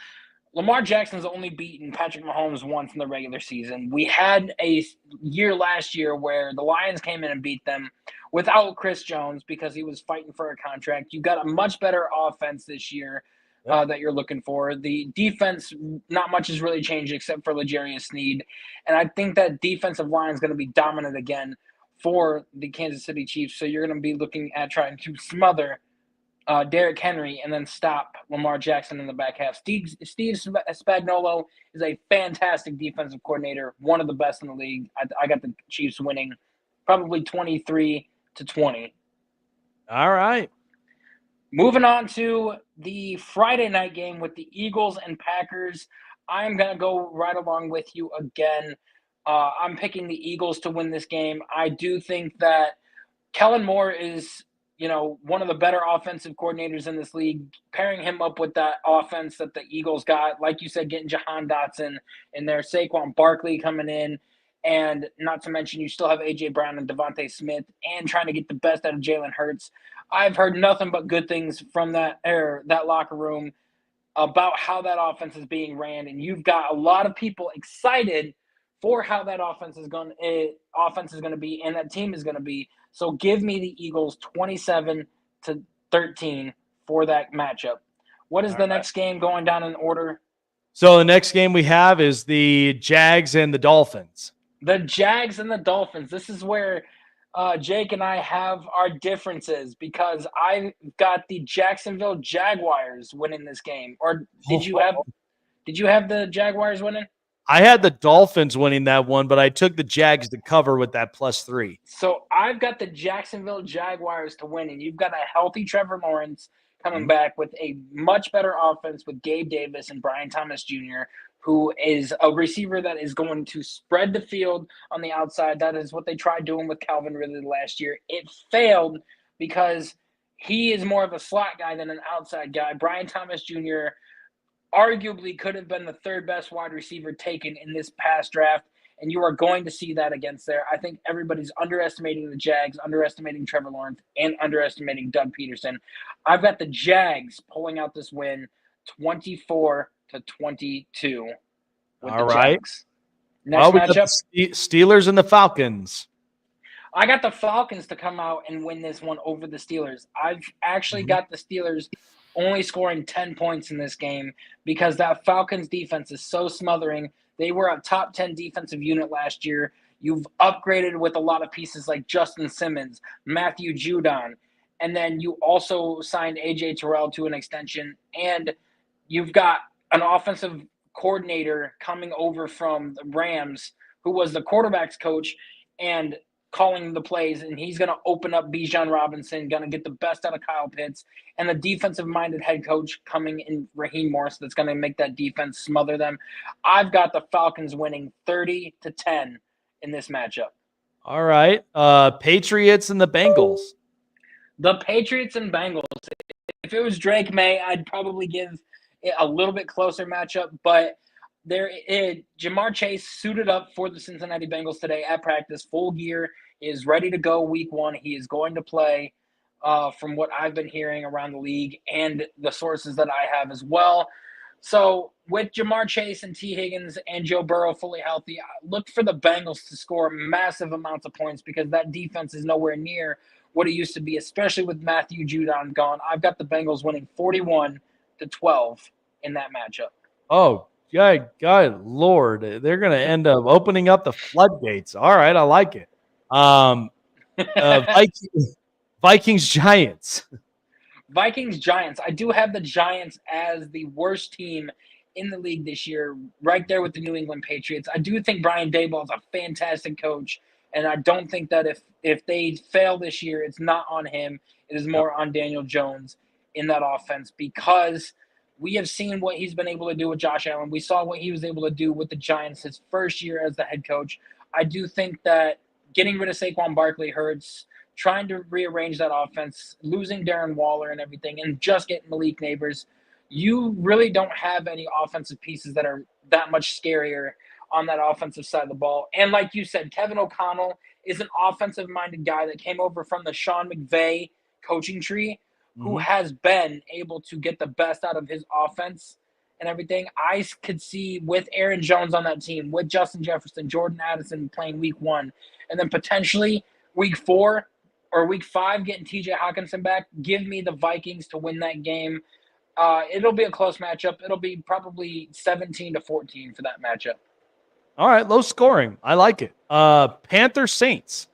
Lamar Jackson's only beaten Patrick Mahomes once in the regular season. We had a year last year where the Lions came in and beat them without Chris Jones because he was fighting for a contract. You got a much better offense this year that you're looking for. The defense, not much has really changed except for L'Jarius Sneed. And I think that defensive line is going to be dominant again for the Kansas City Chiefs. So you're going to be looking at trying to smother Derrick Henry and then stop Lamar Jackson in the back half. Steve Spagnuolo is a fantastic defensive coordinator, one of the best in the league. I got the Chiefs winning probably 23-20. All right. Moving on to the Friday night game with the Eagles and Packers. I'm going to go right along with you again. I'm picking the Eagles to win this game. I do think that Kellen Moore is, one of the better offensive coordinators in this league. Pairing him up with that offense that the Eagles got, like you said, getting Jahan Dotson in there, Saquon Barkley coming in, and not to mention you still have A.J. Brown and Devontae Smith and trying to get the best out of Jalen Hurts. I've heard nothing but good things from that locker room. about how that offense is being ran, and you've got a lot of people excited for how that offense is going to be and that team is going to be. So give me the Eagles 27-13 for that matchup. What is the next game going down in order? So the next game we have is the Jags and the Dolphins. The Jags and the Dolphins. This is where Jake and I have our differences because I got the Jacksonville Jaguars winning this game. Or did you have the Jaguars winning? I had the Dolphins winning that one, but I took the Jags to cover with that +3. So I've got the Jacksonville Jaguars to win, and you've got a healthy Trevor Lawrence coming back with a much better offense with Gabe Davis and Brian Thomas Jr., who is a receiver that is going to spread the field on the outside. That is what they tried doing with Calvin Ridley last year. It failed because he is more of a slot guy than an outside guy. Brian Thomas Jr. arguably could have been the third best wide receiver taken in this past draft, and you are going to see that against there. I think everybody's underestimating the Jags, underestimating Trevor Lawrence, and underestimating Doug Peterson. I've got the Jags pulling out this win 24-22 with All the right. Jags. Next we got matchup. the Steelers and the Falcons. I got the Falcons to come out and win this one over the Steelers. I've actually got the Steelers only scoring 10 points in this game because that Falcons defense is so smothering. They were a top 10 defensive unit last year. You've upgraded with a lot of pieces like Justin Simmons, Matthew Judon, and then you also signed A.J. Terrell to an extension, and you've got an offensive coordinator coming over from the Rams who was the quarterback's coach and calling the plays, and he's going to open up Bijan Robinson, going to get the best out of Kyle Pitts, and the defensive-minded head coach coming in Raheem Morris that's going to make that defense smother them. I've got the Falcons winning 30-10 in this matchup. All right. Patriots and the Bengals. The Patriots and Bengals. If it was Drake May, I'd probably give it a little bit closer matchup, but Jamar Chase suited up for the Cincinnati Bengals today at practice, full gear, is ready to go week 1. He is going to play from what I've been hearing around the league and the sources that I have as well. So with Jamar Chase and T. Higgins and Joe Burrow fully healthy, look for the Bengals to score massive amounts of points because that defense is nowhere near what it used to be, especially with Matthew Judon gone. I've got the Bengals winning 41-12 in that matchup. Oh, God, Lord, they're going to end up opening up the floodgates. All right, I like it. Vikings, Giants. Vikings, Giants. I do have the Giants as the worst team in the league this year, right there with the New England Patriots. I do think Brian Daboll is a fantastic coach, and I don't think that if they fail this year, it's not on him. It is more on Daniel Jones in that offense because we have seen what he's been able to do with Josh Allen. We saw what he was able to do with the Giants his first year as the head coach. I do think that getting rid of Saquon Barkley hurts, trying to rearrange that offense, losing Darren Waller and everything, and just getting Malik Neighbors. You really don't have any offensive pieces that are that much scarier on that offensive side of the ball. And like you said, Kevin O'Connell is an offensive-minded guy that came over from the Sean McVay coaching tree, who has been able to get the best out of his offense and everything. I could see with Aaron Jones on that team, with Justin Jefferson, Jordan Addison playing week 1, and then potentially week 4 or week 5 getting TJ Hawkinson back. Give me the Vikings to win that game. It'll be a close matchup. It'll be probably 17-14 for that matchup. All right, low scoring. I like it. Panthers, Saints.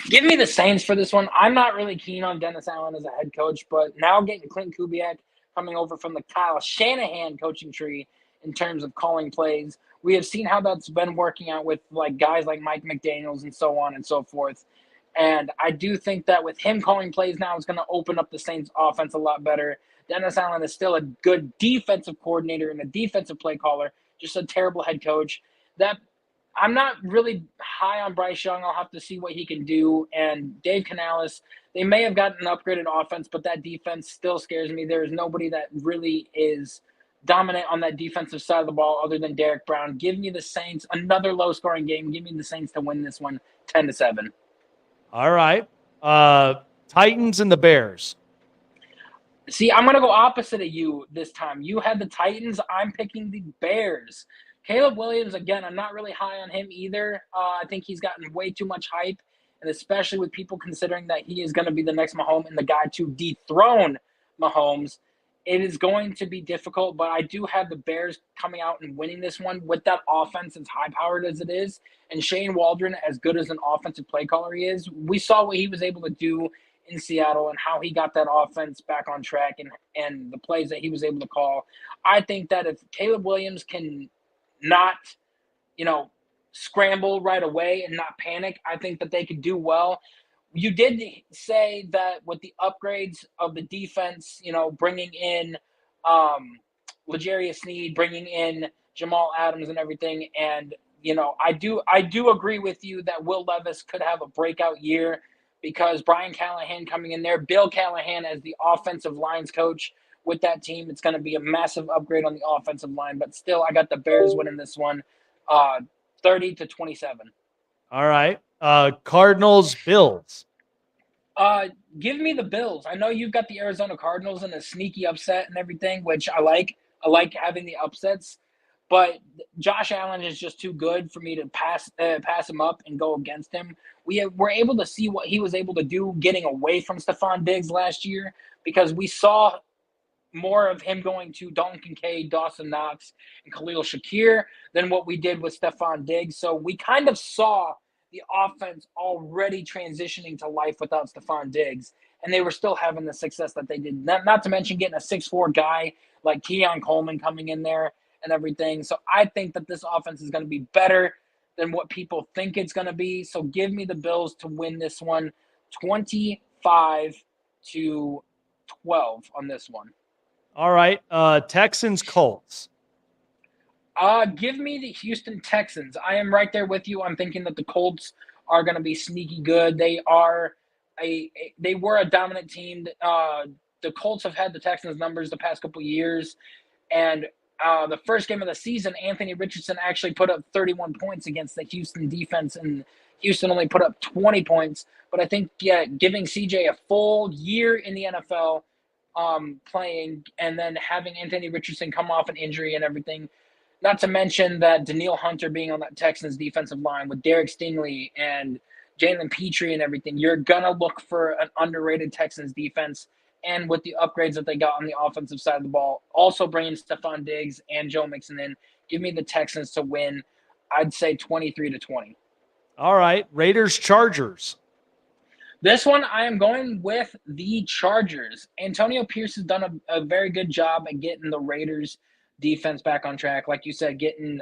Give me the Saints for this one. I'm not really keen on Dennis Allen as a head coach, but now getting Clint Kubiak coming over from the Kyle Shanahan coaching tree in terms of calling plays, we have seen how that's been working out with like guys like Mike McDaniels and so on and so forth. And I do think that with him calling plays now, it's going to open up the Saints offense a lot better. Dennis Allen is still a good defensive coordinator and a defensive play caller, just a terrible head coach. That I'm not really high on Bryce Young. I'll have to see what he can do. And Dave Canales, they may have gotten an upgraded offense, but that defense still scares me. There is nobody that really is dominant on that defensive side of the ball other than Derek Brown. Give me the Saints, another low-scoring game. Give me the Saints to win this one 10-7. All right. Titans and the Bears. See, I'm going to go opposite of you this time. You had the Titans. I'm picking the Bears. Caleb Williams, again, I'm not really high on him either. I think he's gotten way too much hype, and especially with people considering that he is going to be the next Mahomes and the guy to dethrone Mahomes. It is going to be difficult, but I do have the Bears coming out and winning this one with that offense as high-powered as it is. And Shane Waldron, as good as an offensive play caller he is, we saw what he was able to do in Seattle and how he got that offense back on track and the plays that he was able to call. I think that if Caleb Williams can not, scramble right away and not panic, I think that they could do well. You did say that with the upgrades of the defense, bringing in L'Jarius Sneed, bringing in Jamal Adams and everything, and I do agree with you that Will Levis could have a breakout year because Brian Callahan coming in there, Bill Callahan as the offensive lines coach with that team, it's going to be a massive upgrade on the offensive line. But still, I got the Bears winning this one, 30-27. All right. Cardinals, Bills. Give me the Bills. I know you've got the Arizona Cardinals in a sneaky upset and everything, which I like. I like having the upsets. But Josh Allen is just too good for me to pass him up and go against him. We were able to see what he was able to do getting away from Stephon Diggs last year because we saw more of him going to Dalton Kincaid, Dawson Knox, and Khalil Shakir than what we did with Stephon Diggs. So we kind of saw the offense already transitioning to life without Stephon Diggs, and they were still having the success that they did. Not to mention getting a 6'4" guy like Keon Coleman coming in there and everything. So I think that this offense is going to be better than what people think it's going to be. So give me the Bills to win this one 25-12 on this one. All right. Texans, Colts. Give me the Houston Texans. I am right there with you. I'm thinking that the Colts are going to be sneaky good. They were a dominant team. The Colts have had the Texans numbers the past couple of years, and the first game of the season, Anthony Richardson actually put up 31 points against the Houston defense, and Houston only put up 20 points. But I think, giving CJ a full year in the NFL playing and then having Anthony Richardson come off an injury and everything, not to mention that Danielle Hunter being on that Texans defensive line with Derek Stingley and Jalen Petrie and everything, you're going to look for an underrated Texans defense. And with the upgrades that they got on the offensive side of the ball, also bringing Stephon Diggs and Joe Mixon in, give me the Texans to win, I'd say 23-20. All right. Raiders, Chargers. This one, I am going with the Chargers. Antonio Pierce has done a very good job at getting the Raiders defense back on track. Like you said, getting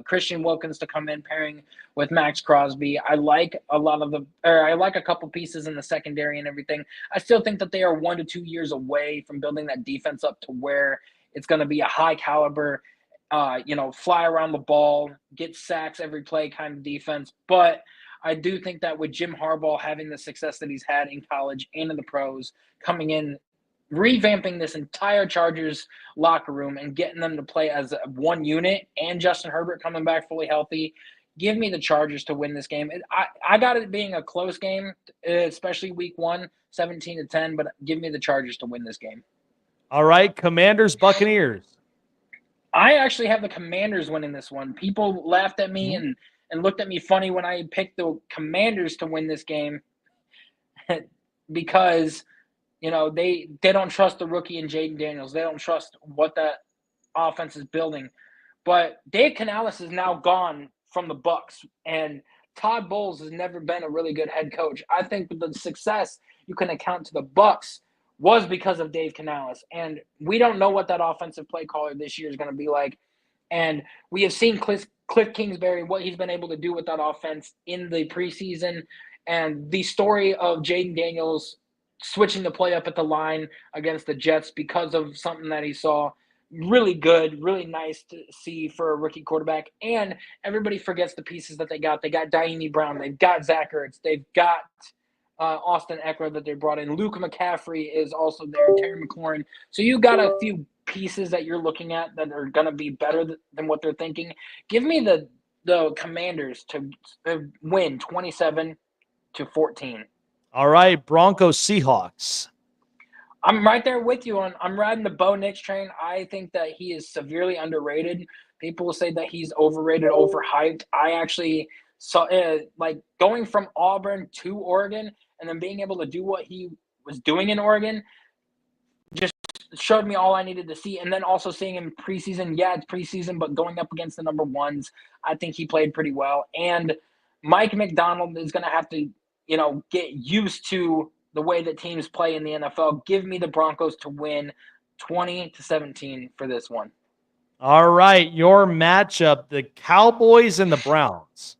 Christian Wilkins to come in, pairing with Max Crosby. I like a couple pieces in the secondary and everything. I still think that they are 1 to 2 years away from building that defense up to where it's going to be a high caliber, fly around the ball, get sacks every play kind of defense. But I do think that with Jim Harbaugh having the success that he's had in college and in the pros, coming in, revamping this entire Chargers locker room and getting them to play as one unit, and Justin Herbert coming back fully healthy, give me the Chargers to win this game. I got it being a close game, especially week 1, 17-10, but give me the Chargers to win this game. All right, Commanders, Buccaneers. I actually have the Commanders winning this one. People laughed at me and looked at me funny when I picked the Commanders to win this game because – they don't trust the rookie in Jaden Daniels. They don't trust what that offense is building. But Dave Canales is now gone from the Bucs, and Todd Bowles has never been a really good head coach. I think the success you can account to the Bucs was because of Dave Canales, and we don't know what that offensive play caller this year is going to be like. And we have seen Cliff Kingsbury, what he's been able to do with that offense in the preseason, and the story of Jaden Daniels switching the play up at the line against the Jets because of something that he saw. Really good, really nice to see for a rookie quarterback. And everybody forgets the pieces that they got. They got Diami Brown. They've got Zach Ertz. They've got Austin Eckler that they brought in. Luke McCaffrey is also there. Terry McLaurin. So you got a few pieces that you're looking at that are going to be better than what they're thinking. Give me the Commanders to win 27-14. All right, Broncos, Seahawks. I'm right there with you I'm riding the Bo Nix train. I think that he is severely underrated. People will say that he's overrated, overhyped. I actually saw like going from Auburn to Oregon and then being able to do what he was doing in Oregon just showed me all I needed to see. And then also seeing him preseason, yeah, it's preseason, but going up against the number ones, I think he played pretty well. And Mike McDonald is going to have to, get used to the way that teams play in the NFL. Give me the Broncos to win 20-17 for this one. All right, your matchup, the Cowboys and the Browns.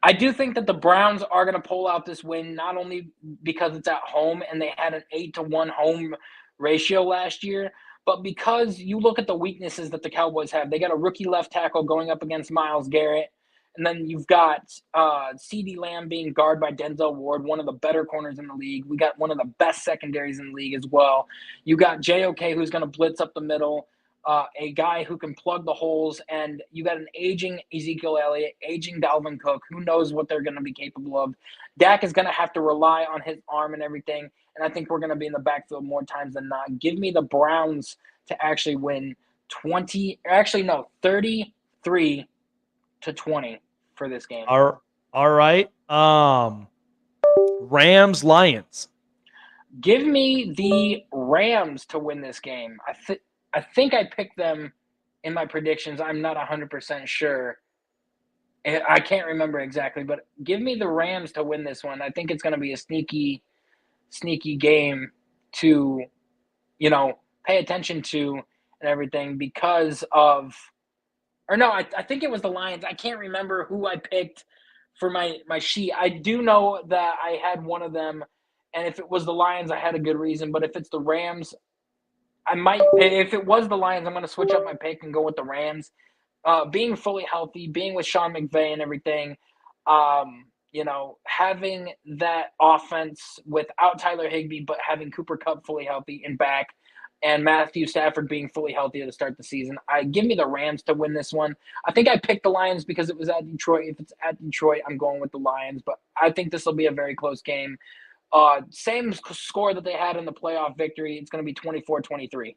I do think that the Browns are going to pull out this win, not only because it's at home and they had an 8-1 home ratio last year, but because you look at the weaknesses that the Cowboys have. They got a rookie left tackle going up against Myles Garrett, and then you've got CeeDee Lamb being guarded by Denzel Ward, one of the better corners in the league. We got one of the best secondaries in the league as well. You got JOK, who's going to blitz up the middle. A guy who can plug the holes, and you got an aging Ezekiel Elliott, aging Dalvin Cook. Who knows what they're going to be capable of? Dak is going to have to rely on his arm and everything, and I think we're going to be in the backfield more times than not. Give me the Browns to actually win 33-20 for this game. All right. Rams, Lions. Give me the Rams to win this game. I think I picked them in my predictions. I'm not 100% sure. I can't remember exactly, but give me the Rams to win this one. I think it's going to be a sneaky game to, pay attention to and everything because of – or no, I think it was the Lions. I can't remember who I picked for my sheet. I do know that I had one of them, and if it was the Lions, I had a good reason. But if it's the Rams – I might, if it was the Lions, I'm going to switch up my pick and go with the Rams. Being fully healthy, being with Sean McVay and everything, having that offense without Tyler Higbee, but having Cooper Kupp fully healthy and back, and Matthew Stafford being fully healthy to start the season. Give me the Rams to win this one. I think I picked the Lions because it was at Detroit. If it's at Detroit, I'm going with the Lions, but I think this will be a very close game. Same score that they had in the playoff victory. It's going to be 24-23.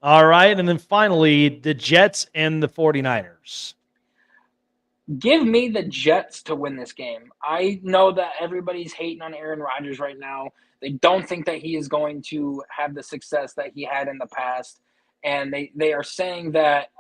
All right. And then finally, the Jets and the 49ers. Give me the Jets to win this game. I know that everybody's hating on Aaron Rodgers right now. They don't think that he is going to have the success that he had in the past. And they are saying that,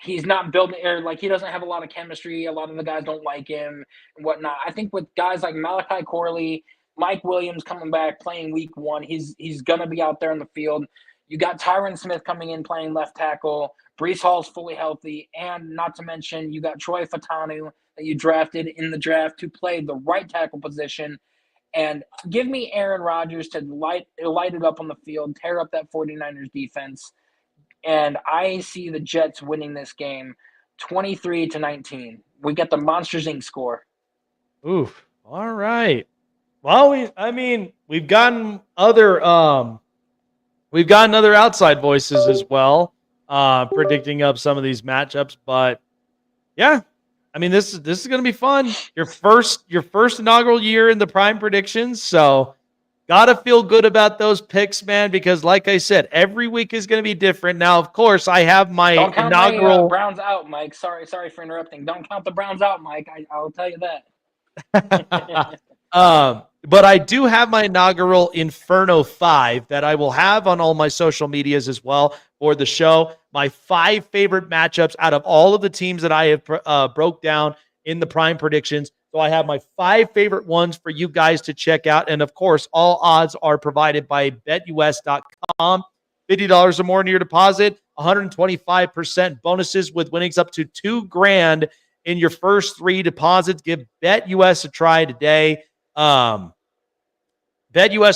he's not building, or like he doesn't have a lot of chemistry. A lot of the guys don't like him and whatnot. I think with guys like Malachi Corley, Mike Williams coming back, playing week one, he's going to be out there in the field. You got Tyron Smith coming in, playing left tackle. Breece Hall's fully healthy. And not to mention, you got Troy Fautanu that you drafted in the draft to play the right tackle position. And give me Aaron Rodgers to light it up on the field, tear up that 49ers defense. And I see the Jets winning this game 23-19. We got the Monsters Inc. score. Oof. All right. Well, we've gotten other outside voices as well, predicting up some of these matchups. But yeah, this is going to be fun. Your first inaugural year in the Prime Predictions, so gotta feel good about those picks, man. Because like I said, every week is going to be different. Now, of course, I have my inaugural my, Browns out, Mike. Sorry for interrupting. Don't count the Browns out, Mike. I'll tell you that. But I do have my inaugural Inferno 5 that I will have on all my social medias as well for the show. My 5 favorite matchups out of all of the teams that I have broke down in the Prime Predictions. So I have my 5 favorite ones for you guys to check out. And of course, all odds are provided by BetUS.com. $50 or more in your deposit, 125% bonuses with winnings up to $2,000 in your first 3 deposits. Give BetUS a try today. BetUS,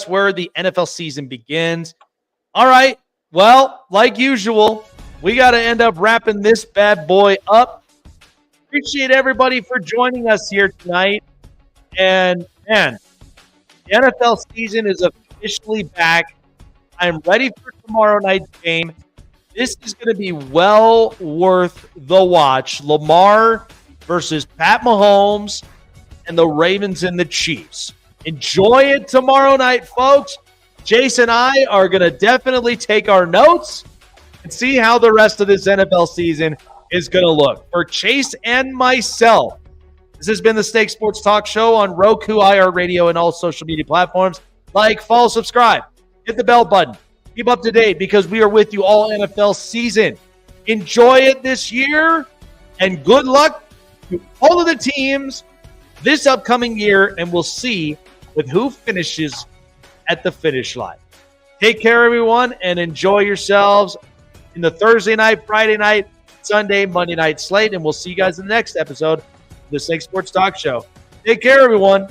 where the NFL season begins. All right. Well, like usual, we got to end up wrapping this bad boy up. Appreciate everybody for joining us here tonight. And man, the NFL season is officially back. I'm ready for tomorrow night's game. This is going to be well worth the watch. Lamar versus Pat Mahomes and the Ravens and the Chiefs. Enjoy it tomorrow night, folks. Jason and I are going to definitely take our notes and see how the rest of this NFL season is going to look. For Chase and myself, this has been the Snake Sports Talk Show on Roku, iHeartRadio, and all social media platforms. Like, follow, subscribe, hit the bell button. Keep up to date because we are with you all NFL season. Enjoy it this year, and good luck to all of the teams this upcoming year, and we'll see with who finishes at the finish line. Take care, everyone, and enjoy yourselves in the Thursday night, Friday night, Sunday, Monday night slate, and we'll see you guys in the next episode of the Snake Sports Talk Show. Take care, everyone.